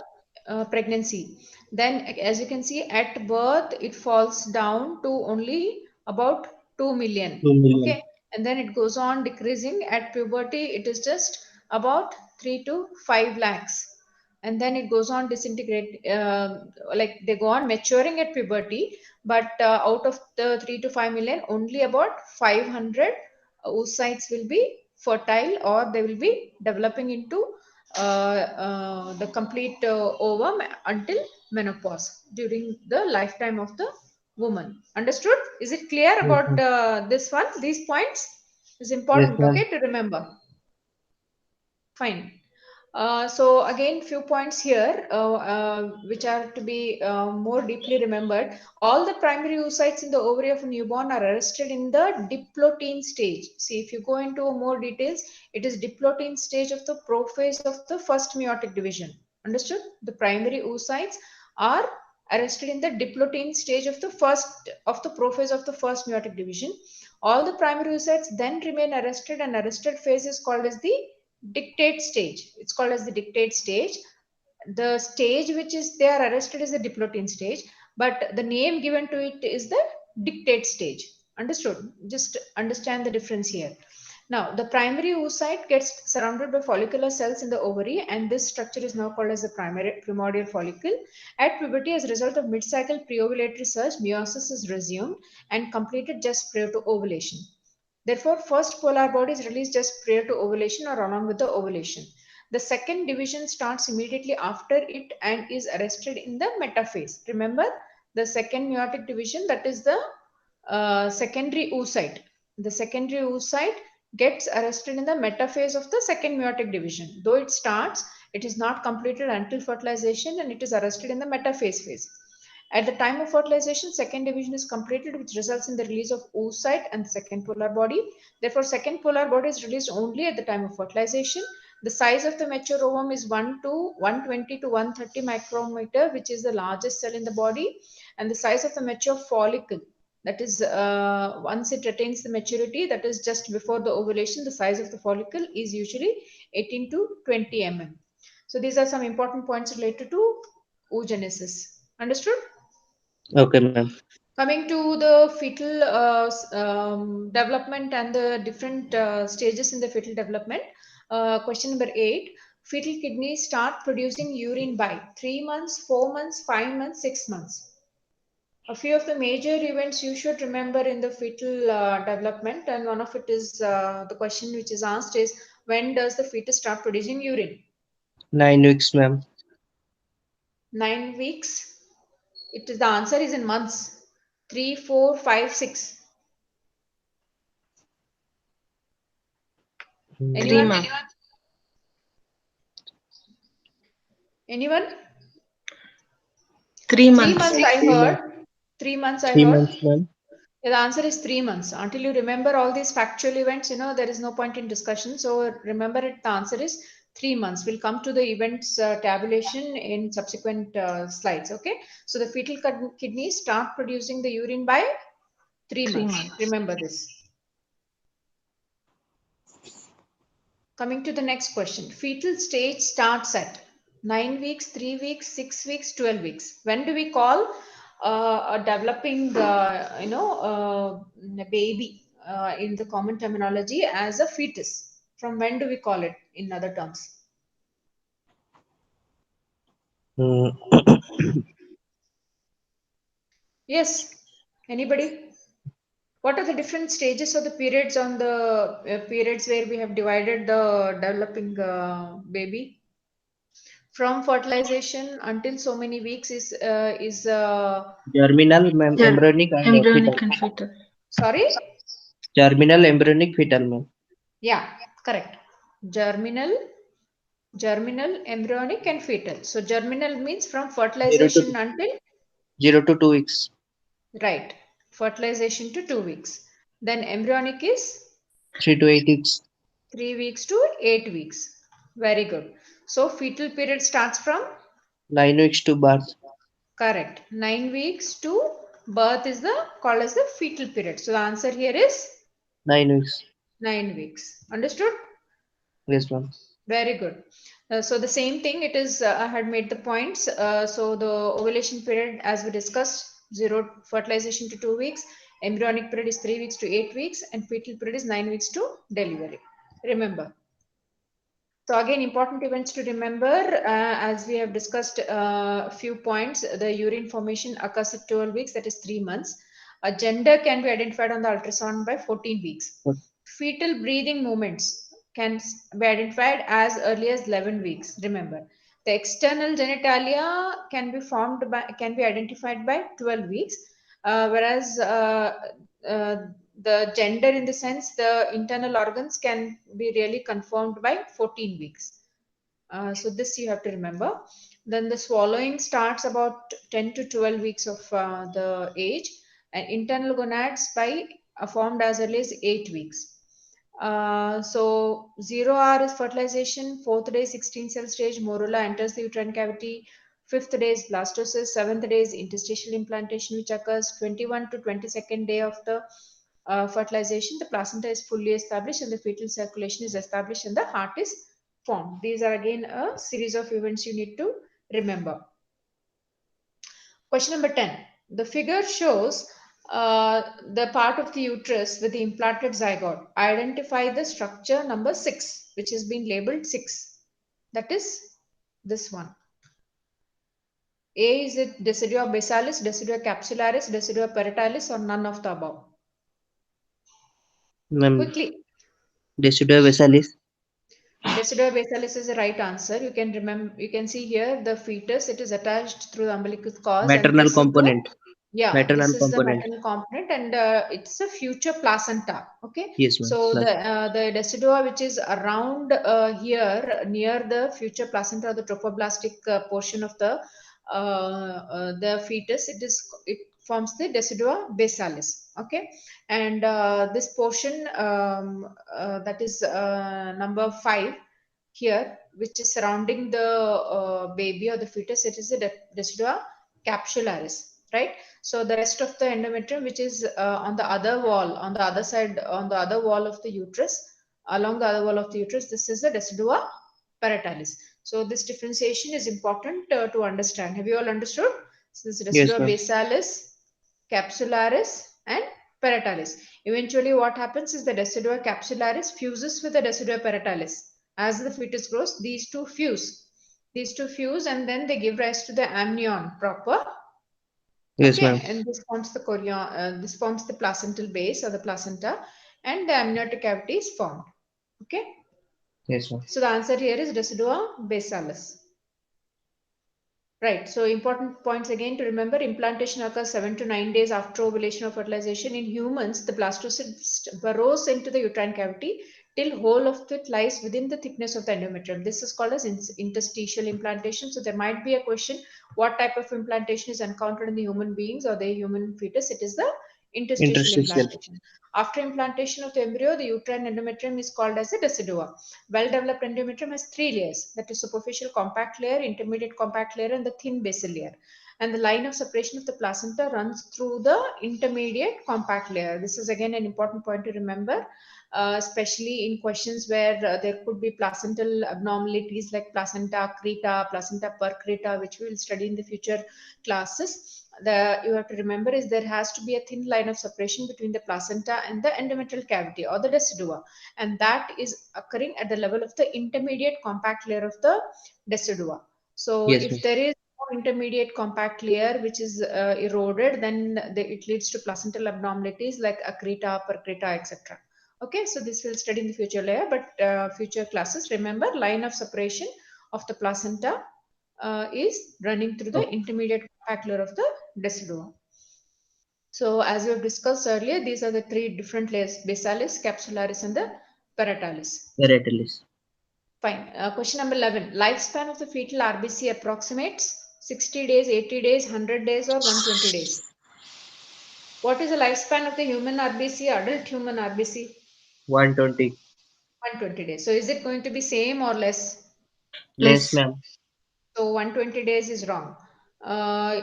the pregnancy. Then, as you can see, at birth, it falls down to only about 2 million. 2 million. Okay. And then it goes on decreasing. At puberty, it is just about 3 to 5 lakhs. And then it goes on disintegrate, like they go on maturing at puberty, but out of the 3 to 5 million, only about 500 oocytes will be fertile, or they will be developing into the complete ovum until menopause during the lifetime of the woman. Understood? Is it clear Yes, about ma'am. this one? These points is Yes, important, ma'am. okay, to remember. Fine. So again, few points here which are to be more deeply remembered. All the primary oocytes in the ovary of a newborn are arrested in the diplotin stage. See, if you go into more details, it is diplotin stage of the prophase of the first meiotic division. Understood? The primary oocytes are arrested in the diplotin stage of the prophase of the first meiotic division. All the primary oocytes then remain arrested, and arrested phase is called as the dictate stage. It's called as the dictate stage. The stage which is they are arrested is the diplotin stage, but the name given to it is the dictate stage. Understood? Just understand the difference here. Now, the primary oocyte gets surrounded by follicular cells in the ovary, and this structure is now called as the primordial follicle. At puberty, as a result of mid-cycle pre-ovulatory surge, meiosis is resumed and completed just prior to ovulation. Therefore, first polar body is released just prior to ovulation or along with the ovulation. The second division starts immediately after it and is arrested in the metaphase. Remember, the second meiotic division, that is the secondary oocyte. The secondary oocyte gets arrested in the metaphase of the second meiotic division. Though it starts, it is not completed until fertilization, and it is arrested in the metaphase phase. At the time of fertilization, second division is completed, which results in the release of oocyte and the second polar body. Therefore, second polar body is released only at the time of fertilization. The size of the mature ovum is 120 to 130 micrometer, which is the largest cell in the body. And the size of the mature follicle, that is once it attains the maturity, that is just before the ovulation, the size of the follicle is usually 18 to 20 mm. So these are some important points related to oogenesis. Understood? Okay, ma'am. Coming to the fetal development and the different stages in the fetal development. Question number 8. fetal kidneys start producing urine by? 3 months, 4 months, 5 months, 6 months. A few of the major events you should remember in the fetal development, and one of it is the question which is asked is, when does the fetus start producing urine? 9 weeks, ma'am. 9 weeks. It is, the answer is in months. 3, 4, 5, 6. Three Anyone? months. Anyone? 3 3 months. months I 3 months. heard. 3 months I 3 heard. months, ma'am. Yeah, the answer is 3 months. Until you remember all these factual events, there is no point in discussion. So remember it, the answer is 3 months. We'll come to the events tabulation in subsequent slides. Okay. So the fetal kidneys start producing the urine by 3 3 months. months. Remember this. Coming to the next question. Fetal stage starts at 9 weeks, 3 weeks, 6 weeks, 12 weeks. When do we call a developing, baby in the common terminology as a fetus? From when do we call it in other terms? Mm, Yes. Anybody? What are the different stages of the periods on the periods where we have divided the developing baby? From fertilization until so many weeks is Germinal, ma'am. Yeah. Embryonic and fetal. Embryonic and fetal. sorry. Germinal, embryonic, fetal, ma'am. Yeah, correct. Germinal, embryonic, and fetal. So germinal means from 0 to fertilization until, 0 to 2 weeks. right, fertilization to 2 weeks. Then embryonic is 3 to 8 weeks. 3 weeks to 8 weeks. Very good. So fetal period starts from, 9 weeks to birth. correct, 9 weeks to birth is the called as the fetal period. So the answer here is 9 weeks. 9 weeks. Understood? Yes, ma'am. Very good. So the same thing, it is, I had made the points. So the ovulation period, as we discussed, 0 fertilization to 2 weeks, embryonic period is 3 weeks to 8 weeks, and fetal period is 9 weeks to delivery. Remember. So again, important events to remember, as we have discussed a few points, the urine formation occurs at 12 weeks, that is 3 months. A gender can be identified on the ultrasound by 14 weeks. What? Fetal breathing movements can be identified as early as 11 weeks. Remember, the external genitalia can be identified by 12 weeks, whereas the gender, in the sense the internal organs, can be really confirmed by 14 weeks. So this you have to remember. Then the swallowing starts about 10 to 12 weeks of the age, and internal gonads are formed as early as 8 weeks. So 0R is fertilization, 4th day 16 cell stage, morula enters the uterine cavity, 5th day is blastocyst, 7th day is interstitial implantation, which occurs 21 to 22nd day of the fertilization. The placenta is fully established and the fetal circulation is established and the heart is formed. These are again a series of events you need to remember. Question number 10. The figure shows the part of the uterus with the implanted zygote. Identify the structure number 6, which has been labeled 6. That is this one. A, is it decidua basalis, decidua capsularis, decidua paritalis, or none of the above? Ma'am, Quickly. decidua basalis. Decidua basalis is the right answer. You can remember, you can see here the fetus, it is attached through the umbilical cord, and Maternal this is the, component. yeah, this Maternal is the component. maternal component, and it's a future placenta. Okay. Yes, ma'am. So the decidua, which is around here near the future placenta, or the trophoblastic portion of the fetus, it forms the decidua basalis. Okay. And this portion, that is number 5 here, which is surrounding the baby or the fetus, it is the decidua capsularis, right? So the rest of the endometrium, which is on the other wall, on the other side, on the other wall of the uterus, along the other wall of the uterus, this is the decidua paritalis. So this differentiation is important to understand. Have you all understood? So this is Yes, decidua ma'am. basalis, capsularis, and paritalis. Eventually, what happens is the decidua capsularis fuses with the decidua paritalis, As the fetus grows, these two fuse. These two fuse and then they give rise to the amnion proper. Yes, Okay, ma'am. and this forms the placental base or the placenta, and the amniotic cavity is formed. Okay, Yes, ma'am. so the answer here is residua basalis. Right. So important points again to remember: implantation occurs 7 to 9 days after ovulation or fertilization. In humans, the blastocyst burrows into the uterine cavity till whole of it lies within the thickness of the endometrium. This is called as interstitial implantation. So there might be a question: what type of implantation is encountered in the human beings or the human fetus? It is the interstitial Interstitial. implantation. After implantation of the embryo, the uterine endometrium is called as a decidua. Well-developed endometrium has three layers, that is superficial compact layer, intermediate compact layer, and the thin basal layer. And the line of separation of the placenta runs through the intermediate compact layer. This is again an important point to remember, especially in questions where there could be placental abnormalities like placenta accreta, placenta percreta, which we will study in the future classes. You have to remember is there has to be a thin line of separation between the placenta and the endometrial cavity or the decidua, and that is occurring at the level of the intermediate compact layer of the decidua. So Yes, ma'am. if there is no intermediate compact layer which is eroded, then it leads to placental abnormalities like accreta, percreta, etc. Okay, so this will study in the future layer, but future classes. Remember, line of separation of the placenta is running through the Okay. intermediate compact layer of the decidua. So as we have discussed earlier, these are the three different layers: basalis, capsularis, and the paritalis. Paritalis. Fine. Question number 11. Lifespan of the fetal RBC approximates 60 days, 80 days, 100 days, or 120 days. What is the lifespan of the human RBC, adult human RBC? 120. 120 days. So is it going to be same or less? Less, Less. ma'am. So 120 days is wrong.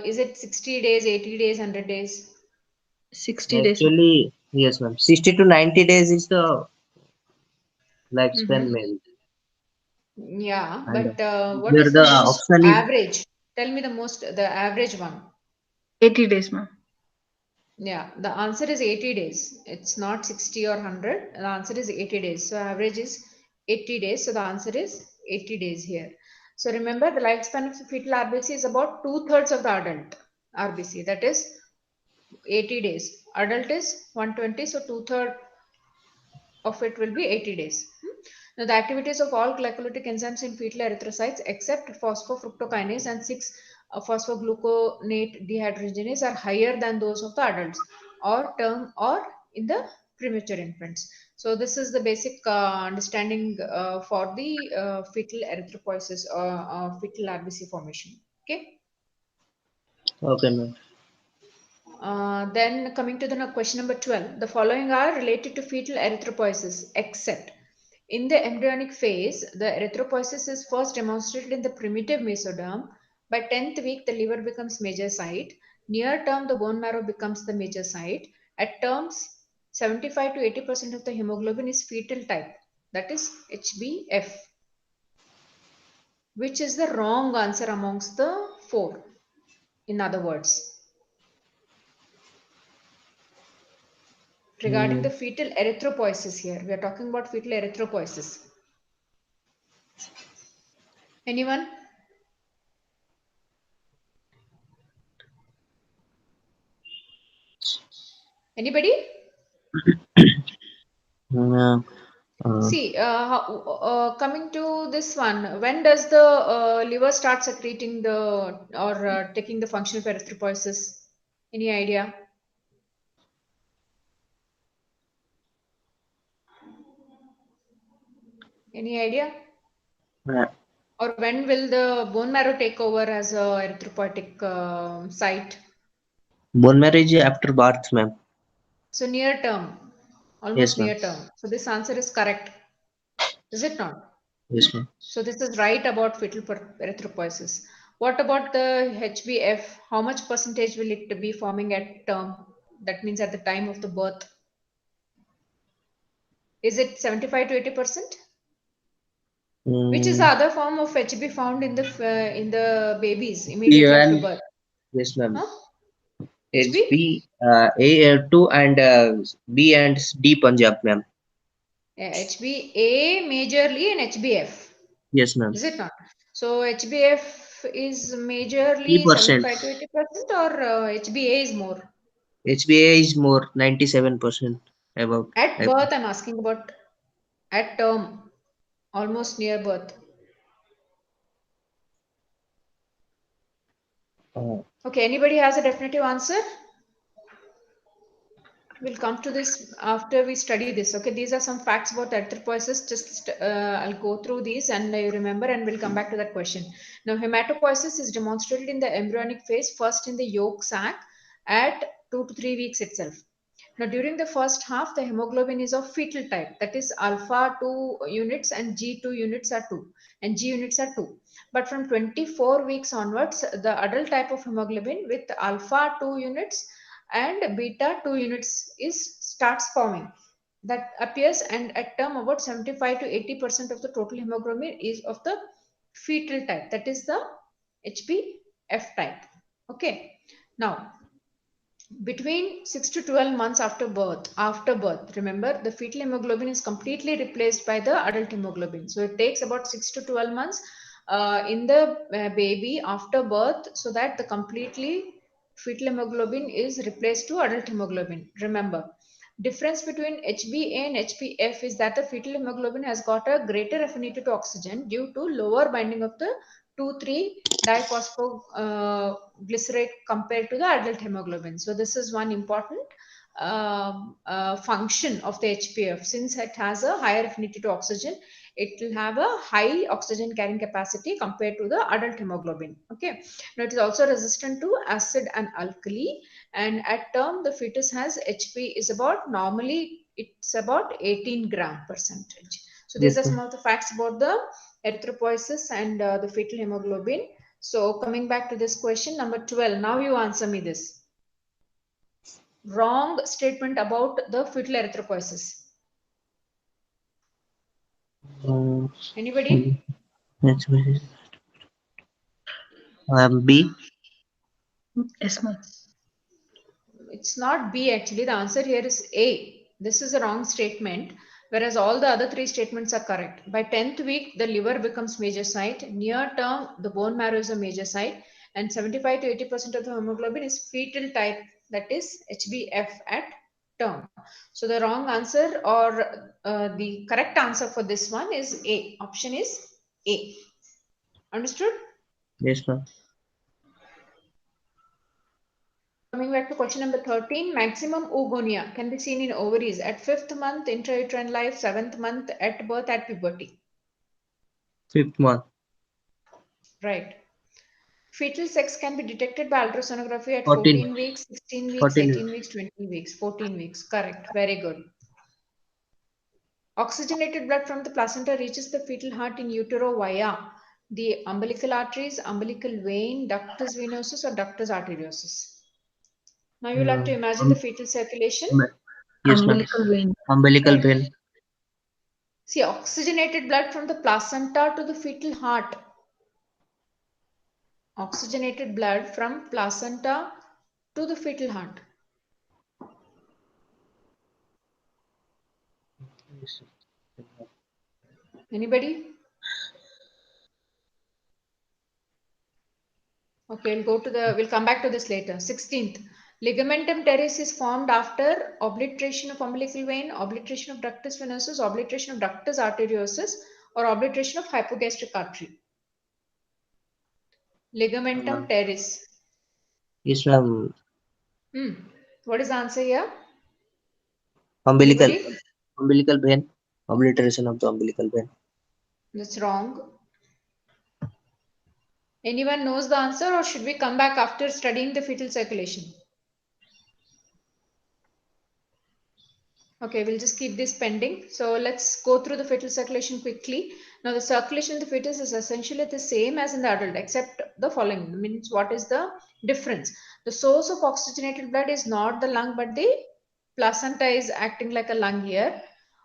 Is it 60 days, 80 days, 100 days? 60 days, ma'am. Actually, yes, ma'am. 60 to 90 days is the lifespan, Mm-hmm. maybe. Yeah, And but what here is the the most option is average? Tell me the average one. 80 days, ma'am. Yeah, the answer is 80 days. It's not 60 or 100. The answer is 80 days. So average is 80 days. So the answer is 80 days here. So remember, the lifespan of the fetal RBC is about two-thirds of the adult RBC. That is 80 days. Adult is 120. So two-thirds of it will be 80 days. Now, the activities of all glycolytic enzymes in fetal erythrocytes except phosphofructokinase and 6-phosphogluconate dehydrogenase are higher than those of the adults or in the premature infants. So this is the basic understanding for the fetal erythropoiesis or fetal RBC formation. Okay. okay, ma'am. Then coming to the question number 12, the following are related to fetal erythropoiesis, except in the embryonic phase, the erythropoiesis is first demonstrated in the primitive mesoderm. By 10th week, the liver becomes major site. Near term, the bone marrow becomes the major site. At terms, 75 to 80% of the hemoglobin is fetal type, that is HbF, which is the wrong answer amongst the four, in other words. Regarding the Mm, fetal erythropoiesis here, we are talking about fetal erythropoiesis. Anyone? Anybody? uh, uh, See, coming to this one, when does the liver start secreting the or taking the function of erythropoiesis? Any idea? Any idea? uh, Or when will the bone marrow take over as a erythropoietic site? bone marrow is after birth, ma'am. So near term, Yes, almost ma'am. near term. So this answer is correct, is it not? Yes, ma'am. So this is right about fetal erythropoiesis. What about the HbF? How much percentage will it be forming at term? That means at the time of the birth. Is it 75 to 80%? Which is the Mm, other form of Hb found in the babies immediately after even birth? yes, ma'am. Huh? It's HB? B, A, 2 and B and D Punjab, ma'am. HbA majorly and HbF. Yes, ma'am. Is it not? So HbF is majorly 3%. 75 to 80%, or HbA is more? HbA is more, 97% above. At birth, I'm asking about at term, almost near birth. Okay, anybody has a definitive answer? We'll come to this after we study this. Okay, these are some facts about erythropoiesis. Just I'll go through these and you remember, and we'll come back to that question. Now, hematopoiesis is demonstrated in the embryonic phase, first in the yolk sac at 2 to 3 weeks itself. Now, during the first half, the hemoglobin is of fetal type, that is alpha 2 units and G2 units are 2 and G units are 2. But from 24 weeks onwards, the adult type of hemoglobin with alpha 2 units and beta 2 units starts forming. That appears, and at term about 75 to 80% of the total hemoglobin is of the fetal type, that is the HbF type. Okay. Now, between 6 to 12 months after birth, remember the fetal hemoglobin is completely replaced by the adult hemoglobin. So it takes about 6 to 12 months in the baby after birth, so that the completely fetal hemoglobin is replaced to adult hemoglobin. Remember, difference between HbA and HbF is that the fetal hemoglobin has got a greater affinity to oxygen due to lower binding of the 2,3-diphosphoglycerate compared to the adult hemoglobin. So this is one important function of the HbF. Since it has a higher affinity to oxygen, it will have a high oxygen carrying capacity compared to the adult hemoglobin. Okay. Now it is also resistant to acid and alkali, and at term the fetus has Hb is about, normally it's about 18 gram percentage. So these are some of the facts about the erythropoiesis and the fetal hemoglobin. So coming back to this question number 12, now you answer me this. Wrong statement about the fetal erythropoiesis. Anybody? B. Yes, ma'am. It's not B actually. The answer here is A. This is a wrong statement, whereas all the other three statements are correct. By 10th week, the liver becomes major site. Near term, the bone marrow is a major site. And 75 to 80% of the hemoglobin is fetal type, that is HbF at term. So the wrong answer, or the correct answer for this one is A. Option is A. Understood? Yes, ma'am. Coming back to question number 13, maximum oogonia can be seen in ovaries at 5th month, intrauterine life, 7th month, at birth, at puberty. 5th month. Right. Fetal sex can be detected by ultrasonography at 14. 14 weeks, 16 weeks, 14 18 weeks, 20 weeks, 14 weeks. Correct. Very good. Oxygenated blood from the placenta reaches the fetal heart in utero via the umbilical arteries, umbilical vein, ductus venosus, or ductus arteriosus. Now you'll have to imagine the fetal circulation. Yes, ma'am. Umbilical vein. Umbilical vein. See, oxygenated blood from the placenta to the fetal heart. Oxygenated blood from placenta to the fetal heart. Anybody? Okay, we'll come back to this later. 16th. Ligamentum teres is formed after obliteration of umbilical vein, obliteration of ductus venosus, obliteration of ductus arteriosus, or obliteration of hypogastric artery. Ligamentum teres. Yes, ma'am. What is the answer here? Umbilical. Anybody? Umbilical vein. Obliteration of the umbilical vein. That's wrong. Anyone knows the answer, or should we come back after studying the fetal circulation? Okay, we'll just keep this pending. So let's go through the fetal circulation quickly. Now the circulation of the fetus is essentially the same as in the adult, except the following. Means, what is the difference? The source of oxygenated blood is not the lung, but the placenta is acting like a lung here.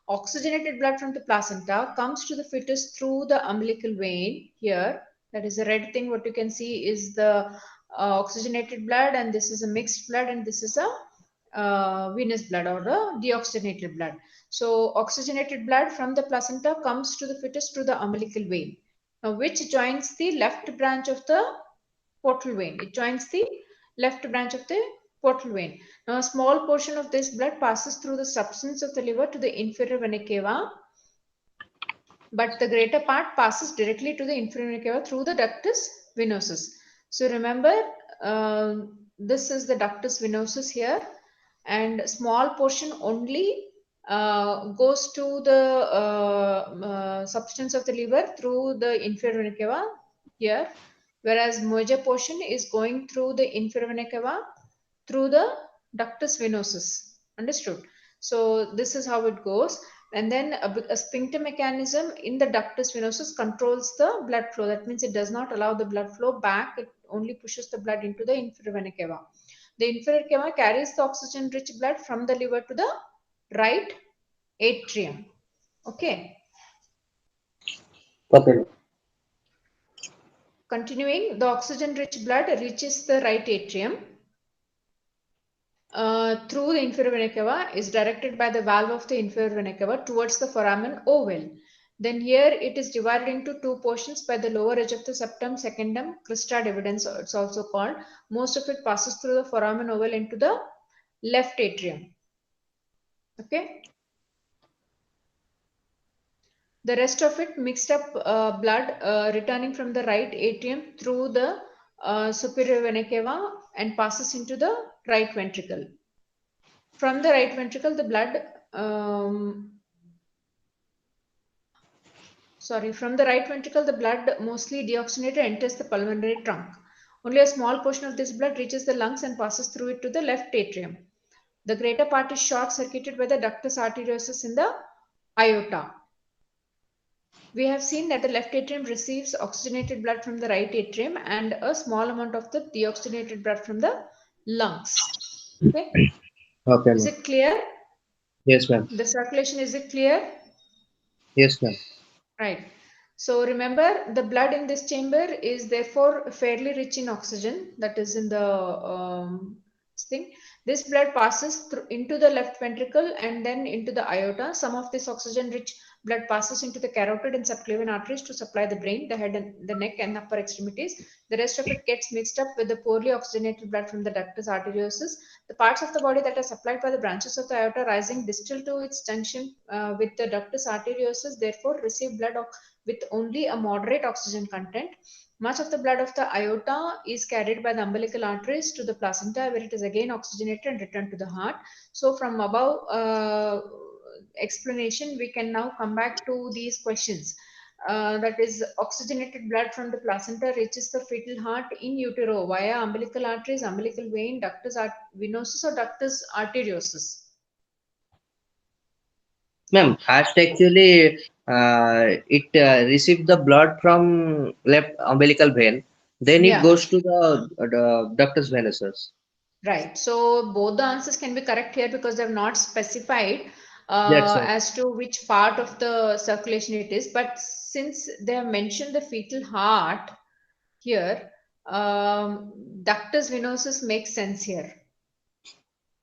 Oxygenated blood from the placenta comes to the fetus through the umbilical vein here. That is the red thing. What you can see is the oxygenated blood, and this is a mixed blood, and this is a venous blood or the deoxygenated blood. So oxygenated blood from the placenta comes to the fetus through the umbilical vein, now which joins the left branch of the portal vein. It joins the left branch of the portal vein. Now a small portion of this blood passes through the substance of the liver to the inferior vena cava, but the greater part passes directly to the inferior vena cava through the ductus venosus. So remember, this is the ductus venosus here, and small portion only goes to the substance of the liver through the inferior vena cava here, whereas major portion is going through the inferior vena cava through the ductus venosus. Understood? So this is how it goes. And then a sphincter mechanism in the ductus venosus controls the blood flow. That means it does not allow the blood flow back. It only pushes the blood into the inferior vena cava. The inferior cava carries the oxygen-rich blood from the liver to the right atrium. Okay. Okay. Continuing, the oxygen-rich blood reaches the right atrium through the inferior vena cava, is directed by the valve of the inferior vena cava towards the foramen oval. Then here it is divided into two portions by the lower edge of the septum secundum, crista dividens it's also called. Most of it passes through the foramen oval into the left atrium. Okay. The rest of it mixed up blood returning from the right atrium through the superior vena cava and passes into the right ventricle. From the right ventricle, the blood from the right ventricle, the blood mostly deoxygenated enters the pulmonary trunk. Only a small portion of this blood reaches the lungs and passes through it to the left atrium. The greater part is short-circuited by the ductus arteriosus in the aorta. We have seen that the left atrium receives oxygenated blood from the right atrium and a small amount of the deoxygenated blood from the lungs. Okay. Okay, Is ma'am. it clear? Yes, ma'am. The circulation, is it clear? Yes, ma'am. Right. So remember, the blood in this chamber is therefore fairly rich in oxygen, that is in the thing. This blood passes through into the left ventricle and then into the aorta. Some of this oxygen-rich blood passes into the carotid and subclavian arteries to supply the brain, the head, and the neck and upper extremities. The rest of it gets mixed up with the poorly oxygenated blood from the ductus arteriosus. The parts of the body that are supplied by the branches of the aorta rising distal to its junction with the ductus arteriosus therefore receive blood with only a moderate oxygen content. Much of the blood of the aorta is carried by the umbilical arteries to the placenta, where it is again oxygenated and returned to the heart. So from above explanation, we can now come back to these questions. That is, oxygenated blood from the placenta reaches the fetal heart in utero via umbilical arteries, umbilical vein, ductus venosus or ductus arteriosus. Ma'am, first actually it received the blood from left umbilical vein, then it Yeah. goes to the ductus venosus. Right. So both the answers can be correct here because they have not specified That's right. as to which part of the circulation it is. But since they have mentioned the fetal heart here, ductus venosus makes sense here.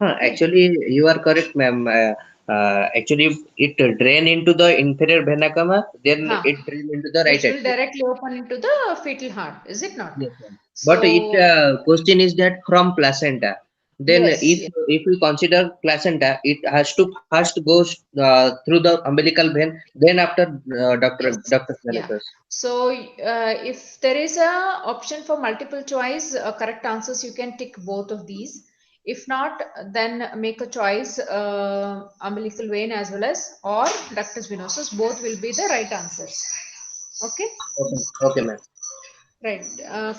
Okay. Actually, you are correct, ma'am. Actually, it drain into the inferior vena cava, then Huh. it drain into the right Which will atrium. directly open into the fetal heart, is it not? Yes, ma'am. But it So question is that from placenta. Then yes, if we consider placenta, it has to first go through the umbilical vein, then after yes, Dr. yeah. Venetus. So if there is a option for multiple choice correct answers, you can tick both of these. If not, then make a choice umbilical vein as well as or ductus venosus. Both will be the right answers. Okay. Okay, okay, ma'am. Right.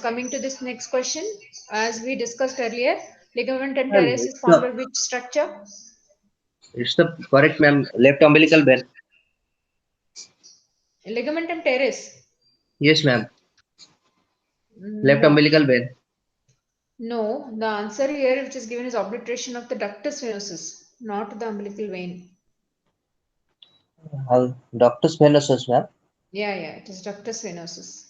Coming to this next question, as we discussed earlier, ligament and Ma'am, teres is formed by which structure? it's the correct, ma'am. Left umbilical vein. Ligament and teres. Yes, ma'am. Left No. umbilical vein. No, the answer here which is given is obliteration of the ductus venosus, not the umbilical vein. Ductus venosus, ma'am. Yeah, it is ductus venosus.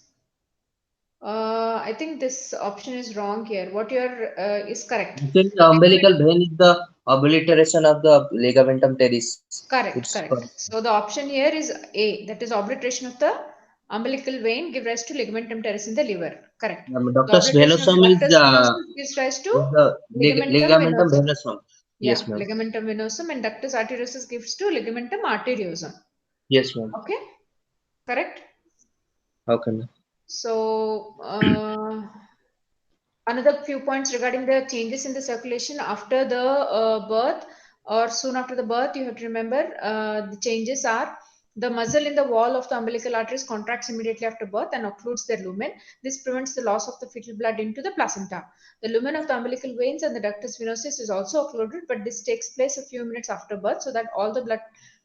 I think this option is wrong here. What you are is correct. Actually, The umbilical ligament, vein is the Obliteration of the ligamentum teres. Correct, It's correct. So the option here is A, that is obliteration of the umbilical vein give rise to ligamentum teres in the liver. Correct. The ductus obliteration of venosum ductus venosus gives rise to is the ligamentum ligamentum venosum. venosum. Yeah, Yes, ma'am. ligamentum venosum, and ductus arteriosus gives to ligamentum arteriosum. Yes, ma'am. Okay, correct. Okay, ma'am. So another few points regarding the changes in the circulation after the birth or soon after the birth, you have to remember the changes are the muscle in the wall of the umbilical arteries contracts immediately after birth and occludes their lumen. This prevents the loss of the fetal blood into the placenta. The lumen of the umbilical veins and the ductus venosus is also occluded, but this takes place a few minutes after birth so that all the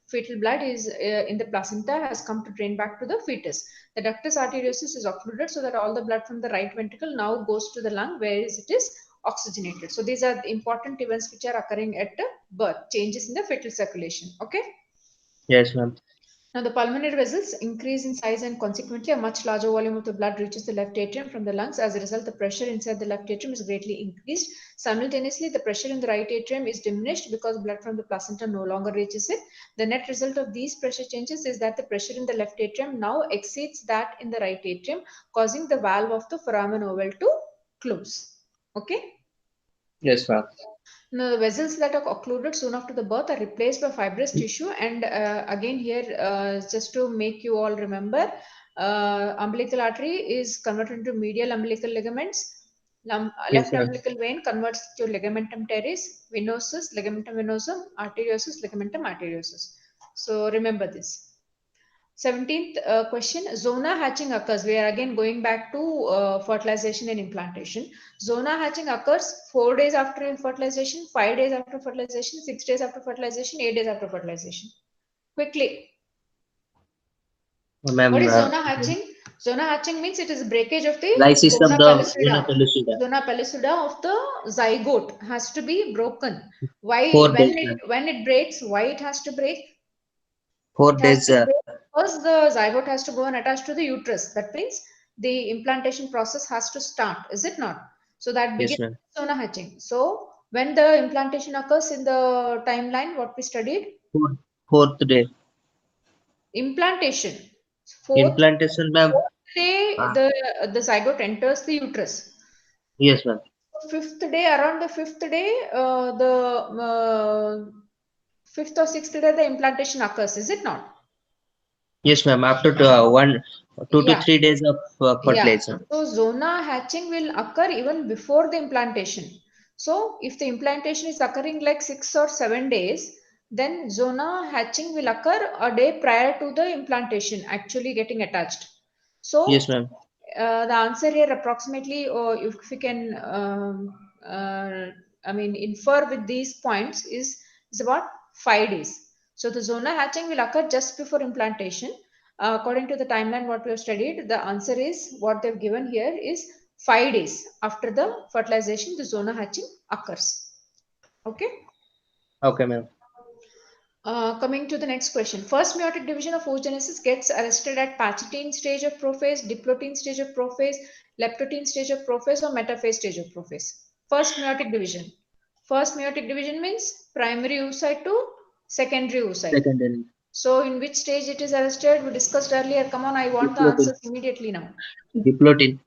fetal blood is in the placenta has come to drain back to the fetus. The ductus arteriosus is occluded so that all the blood from the right ventricle now goes to the lung where it is oxygenated. So these are the important events which are occurring at birth, changes in the fetal circulation. Okay. Yes, ma'am. Now the pulmonary vessels increase in size and consequently a much larger volume of the blood reaches the left atrium from the lungs. As a result, the pressure inside the left atrium is greatly increased. Simultaneously, the pressure in the right atrium is diminished because blood from the placenta no longer reaches it. The net result of these pressure changes is that the pressure in the left atrium now exceeds that in the right atrium, causing the valve of the foramen ovale to close. Okay. Yes, ma'am. Now, the vessels that are occluded soon after the birth are replaced by fibrous tissue. And again, here, just to make you all remember, umbilical artery is converted into medial umbilical ligaments. Yes, Left ma'am. umbilical vein converts to ligamentum teres, venosus, ligamentum venosum, arteriosus, ligamentum arteriosus. So remember this. 17th question, zona hatching occurs. We are again going back to fertilization and implantation. Zona hatching occurs 4 days after fertilization, 5 days after fertilization, 6 days after fertilization, 8 days after fertilization. Quickly. Ma'am, What is zona hatching? Zona hatching means it is breakage of the lysis of zona the vena pellucida. pellucida. Zona pellucida of the zygote has to be broken. Why? 4 days, ma'am. When it breaks, why it has to break? 4 It has days. to break because the zygote has to go and attach to the uterus. That means the implantation process has to start, is it not? So that Yes, begins ma'am. zona hatching. So when the implantation occurs in the timeline, what we studied? Fourth day. Implantation. Fourth, Implantation, ma'am. fourth day, the zygote enters the uterus. Yes, ma'am. Fifth day, around the fifth day, the fifth or sixth day, the implantation occurs, is it not? Yes, ma'am. After 2 to Yeah. 3 days of Yeah, fertilization. so zona hatching will occur even before the implantation. So if the implantation is occurring like 6 or 7 days, then zona hatching will occur a day prior to the implantation actually getting attached. So Yes, ma'am. the answer here approximately, or if we can, I mean, infer with these points is about 5 days. So the zona hatching will occur just before implantation. According to the timeline what we have studied, the answer is what they've given here is 5 days after the fertilization, the zona hatching occurs. Okay. Okay, ma'am. Coming to the next question. First meiotic division of oogenesis gets arrested at pachytene stage of prophase, diplotene stage of prophase, leptotene stage of prophase, or metaphase stage of prophase. First meiotic division. First meiotic division means primary oocyte to secondary oocyte. Secondary. So in which stage it is arrested? We discussed earlier. Come on, I want the Diplotene. answers immediately now. Diplotene.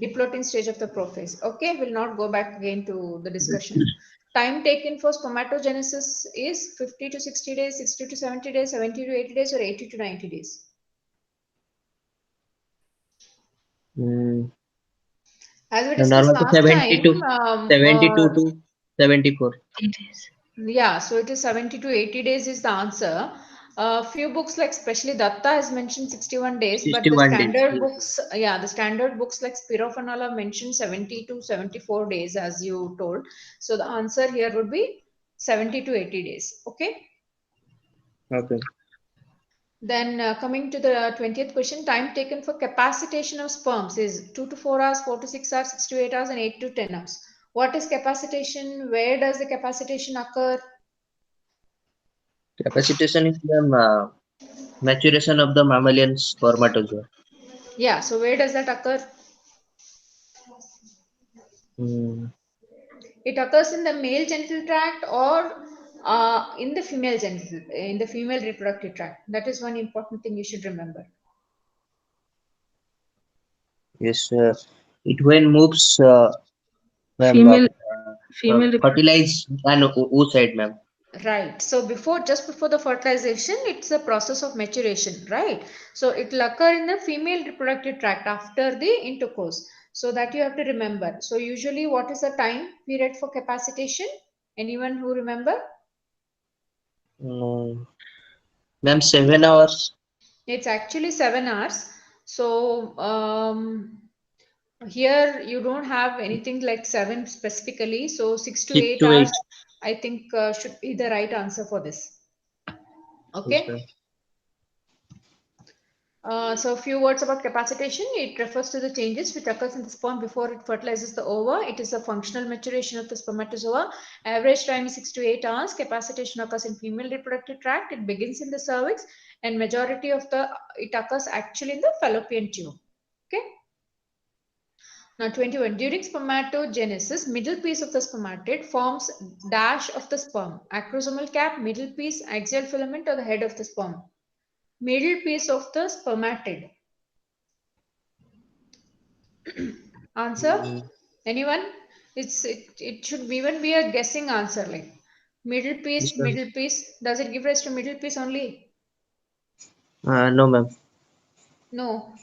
Diplotene stage of the prophase. Okay, we'll not go back again to the discussion. Time taken for spermatogenesis is 50 to 60 days, 60 to 70 days, 70 to 80 days, or 80 to 90 days. Mm. As we No, discussed normally last 70 time, to 72 to 74. It is. yeah, so it is 70 to 80 days is the answer. Few books like especially Datta has mentioned 61 days, but the 61 days. standard Yes. books, yeah, the standard books like Spirofanol have mentioned 70 to 74 days as you told. So the answer here would be 70 to 80 days. Okay. Okay. Then coming to the 20th question, time taken for capacitation of sperms is 2 to 4 hours, 4 to 6 hours, 6 to 8 hours, and 8 to 10 hours. What is capacitation? Where does the capacitation occur? Capacitation is the maturation of the mammalian spermatozoa. Yeah, so where does that occur? Mm. It occurs in the male genital tract or in the female reproductive tract. That is one important thing you should remember. Yes, it when moves, ma'am, Female female fertilize and oocyte, ma'am. Right. So just before the fertilization, it's a process of maturation, right? So it will occur in the female reproductive tract after the intercourse. So that you have to remember. So usually what is the time period for capacitation? Anyone who remember? No, ma'am, 7 hours. It's actually 7 hours. So here you don't have anything like 7 specifically. So 6 to 8 6 to hours, 8. I think should be the right answer for this. Yes, Okay. ma'am. So a few words about capacitation. It refers to the changes which occurs in the sperm before it fertilizes the ova. It is a functional maturation of the spermatozoa. Average time is 6 to 8 hours. Capacitation occurs in female reproductive tract. It begins in the cervix, and majority of it occurs actually in the fallopian tube. Okay. Now 21. During spermatogenesis, middle piece of the spermatid forms dash of the sperm, acrosomal cap, middle piece, axial filament, or the head of the sperm. Middle piece of the spermatid. Answer? Mm, Anyone? It should even be a guessing answer like middle yes, piece, ma'am. middle piece. Does it give rise to middle piece only? No, ma'am. No.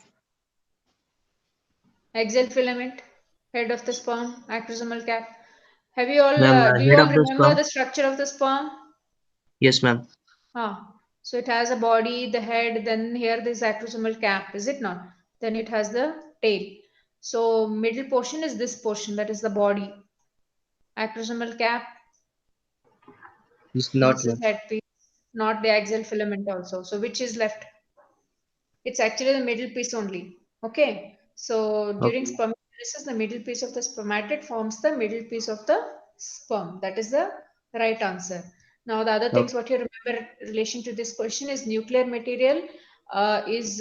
Axial filament, head of the sperm, acrosomal cap. Have you all? Ma'am, Do you head all of the remember sperm. the structure of the sperm? Yes, ma'am. Ah, so it has a body, the head, then here this acrosomal cap, is it not? Then it has the tail. So middle portion is this portion, that is the body. Acrosomal cap, It's not, this is ma'am. head piece, not the axial filament also. So which is left? It's actually the middle piece only. Okay. So during Okay. spermatogenesis, the middle piece of the spermatid forms the middle piece of the sperm. That is the right answer. Now the other things Okay. what you remember in relation to this question is nuclear material is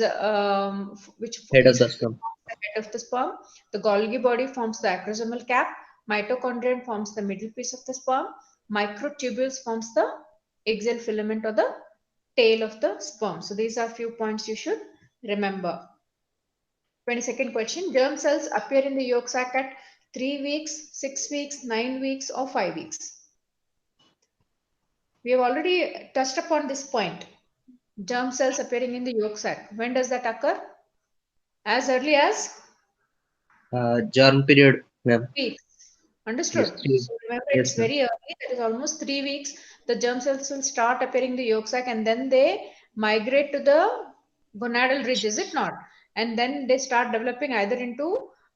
which Head of is the sperm. the head of the sperm. The Golgi body forms the acrosomal cap. Mitochondrion forms the middle piece of the sperm. Microtubules forms the axial filament or the tail of the sperm. So these are few points you should remember. 22nd question. Germ cells appear in the yolk sac at 3 weeks, 6 weeks, 9 weeks, or 5 weeks. We have already touched upon this point. Germ cells appearing in the yolk sac. When does that occur? As early as Germ period, ma'am. weeks. Yes, Understood? 3. So remember, it's Yes, ma'am. very early. That is almost 3 weeks. The germ cells will start appearing in the yolk sac, and then they migrate to the gonadal ridge, is it not? And then they start developing either into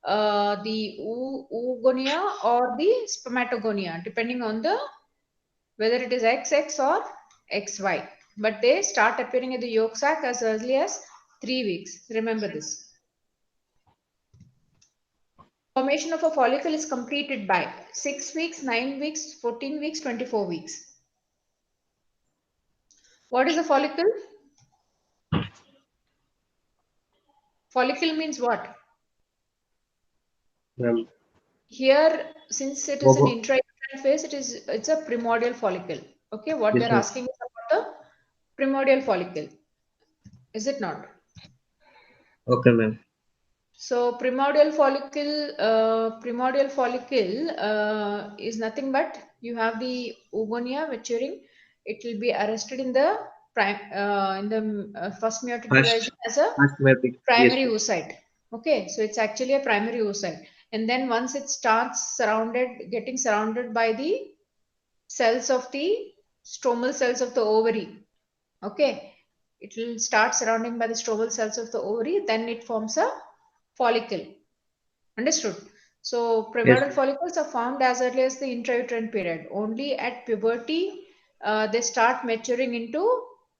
the oogonia or the spermatogonia, depending on the whether it is XX or XY. But they start appearing in the yolk sac as early as 3 weeks. Remember this. Formation of a follicle is completed by 6 weeks, 9 weeks, 14 weeks, 24 weeks. What is a follicle? Follicle means what? Ma'am. Here, since it is an Ovo. intrauterine phase, it's a primordial follicle. Okay, what Yes, they're ma'am. asking is about a primordial follicle. Is it not? Okay, ma'am. So primordial follicle is nothing but you have the oogonia maturing. It will be arrested in the first meiotic First, division as a first meiotic. Yes, primary ma'am. oocyte. Okay, so it's actually a primary oocyte, and then once it starts getting surrounded by the cells of the stromal cells of the ovary. Okay, it will start surrounding by the stromal cells of the ovary, then it forms a follicle. Understood. So Yes, primordial ma'am. follicles are formed as early as the intrauterine period. Only at puberty, they start maturing into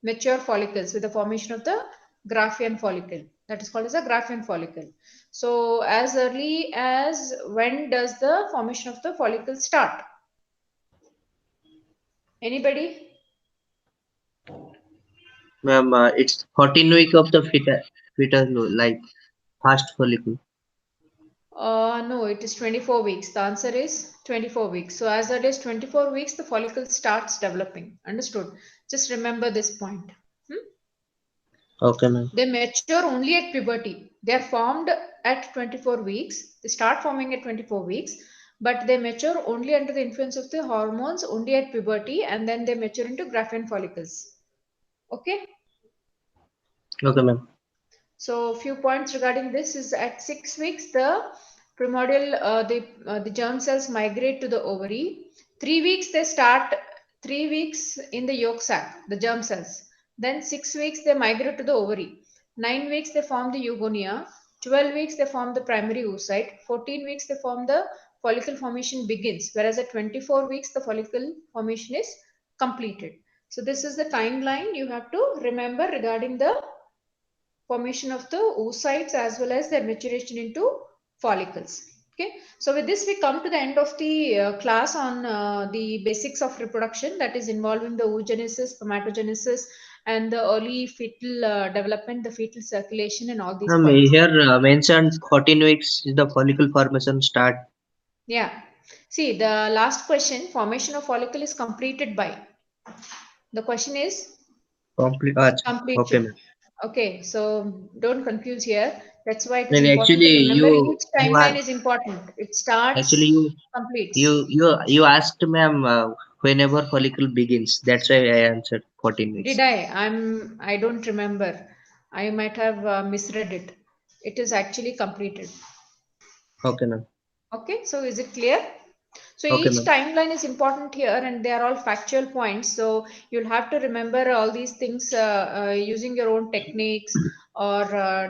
mature follicles with the formation of the Graafian follicle. That is called as a Graafian follicle. So as early as when does the formation of the follicle start? Anybody? Ma'am, it's 14 week of the fetal life. First follicle. No, it is 24 weeks. The answer is 24 weeks. So as early as 24 weeks, the follicle starts developing. Understood? Just remember this point. Okay, ma'am. They mature only at puberty. They are formed at 24 weeks. They start forming at 24 weeks, but they mature only under the influence of the hormones, only at puberty, and then they mature into Graafian follicles. Okay? Okay, ma'am. So a few points regarding this is at 6 weeks, the primordial, the germ cells migrate to the ovary. 3 weeks they start, 3 weeks in the yolk sac, the germ cells. Then 6 weeks they migrate to the ovary. 9 weeks they form the eugonia. 12 weeks they form the primary oocyte. 14 weeks they form the follicle formation begins, whereas at 24 weeks the follicle formation is completed. So this is the timeline you have to remember regarding the formation of the oocytes as well as their maturation into follicles. Okay, so with this we come to the end of the class on the basics of reproduction, that is involving the oogenesis, spermatogenesis, and the early fetal development, the fetal circulation, and all these Ma'am, points. here mentioned 14 weeks is the follicle formation start. Yeah, see the last question, formation of follicle is completed by. The question is Complete. Okay, completed. ma'am. Okay, so don't confuse here. That's why it is Then important to actually remember each you timeline are is important. It actually starts, completes. you asked, ma'am, whenever follicle begins. That's why I answered 14 Did weeks. I? I don't remember. I might have misread it. It is actually completed. Okay, ma'am. Okay, so is it clear? So Okay, each ma'am. timeline is important here and they are all factual points. So you'll have to remember all these things using your own techniques or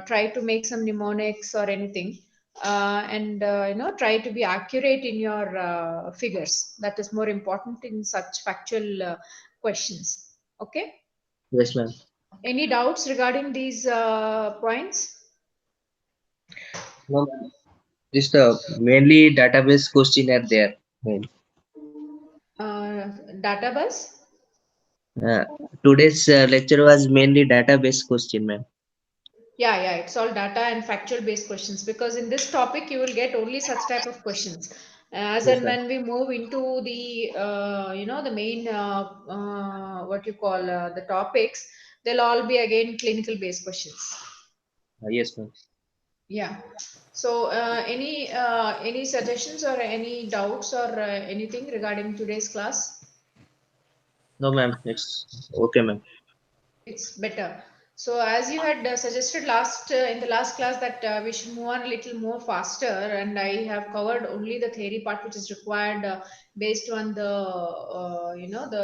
try to make some mnemonics or anything. Try to be accurate in your figures. That is more important in such factual questions. Okay. Yes, ma'am. Any doubts regarding these points? No, ma'am. Just mainly database question are there. Ma'am. Database? Uh, Today's lecture was mainly database question, ma'am. Yeah, it's all data and factual based questions because in this topic you will get only such type of questions. As Yes, and ma'am. when we move into the the main what you call the topics, they'll all be again clinical based questions. Yes, ma'am. Yeah. So any suggestions or any doubts or anything regarding today's class? No, ma'am. It's okay, ma'am. It's better. So as you had suggested last in the last class that we should move on a little more faster, and I have covered only the theory part which is required based on the the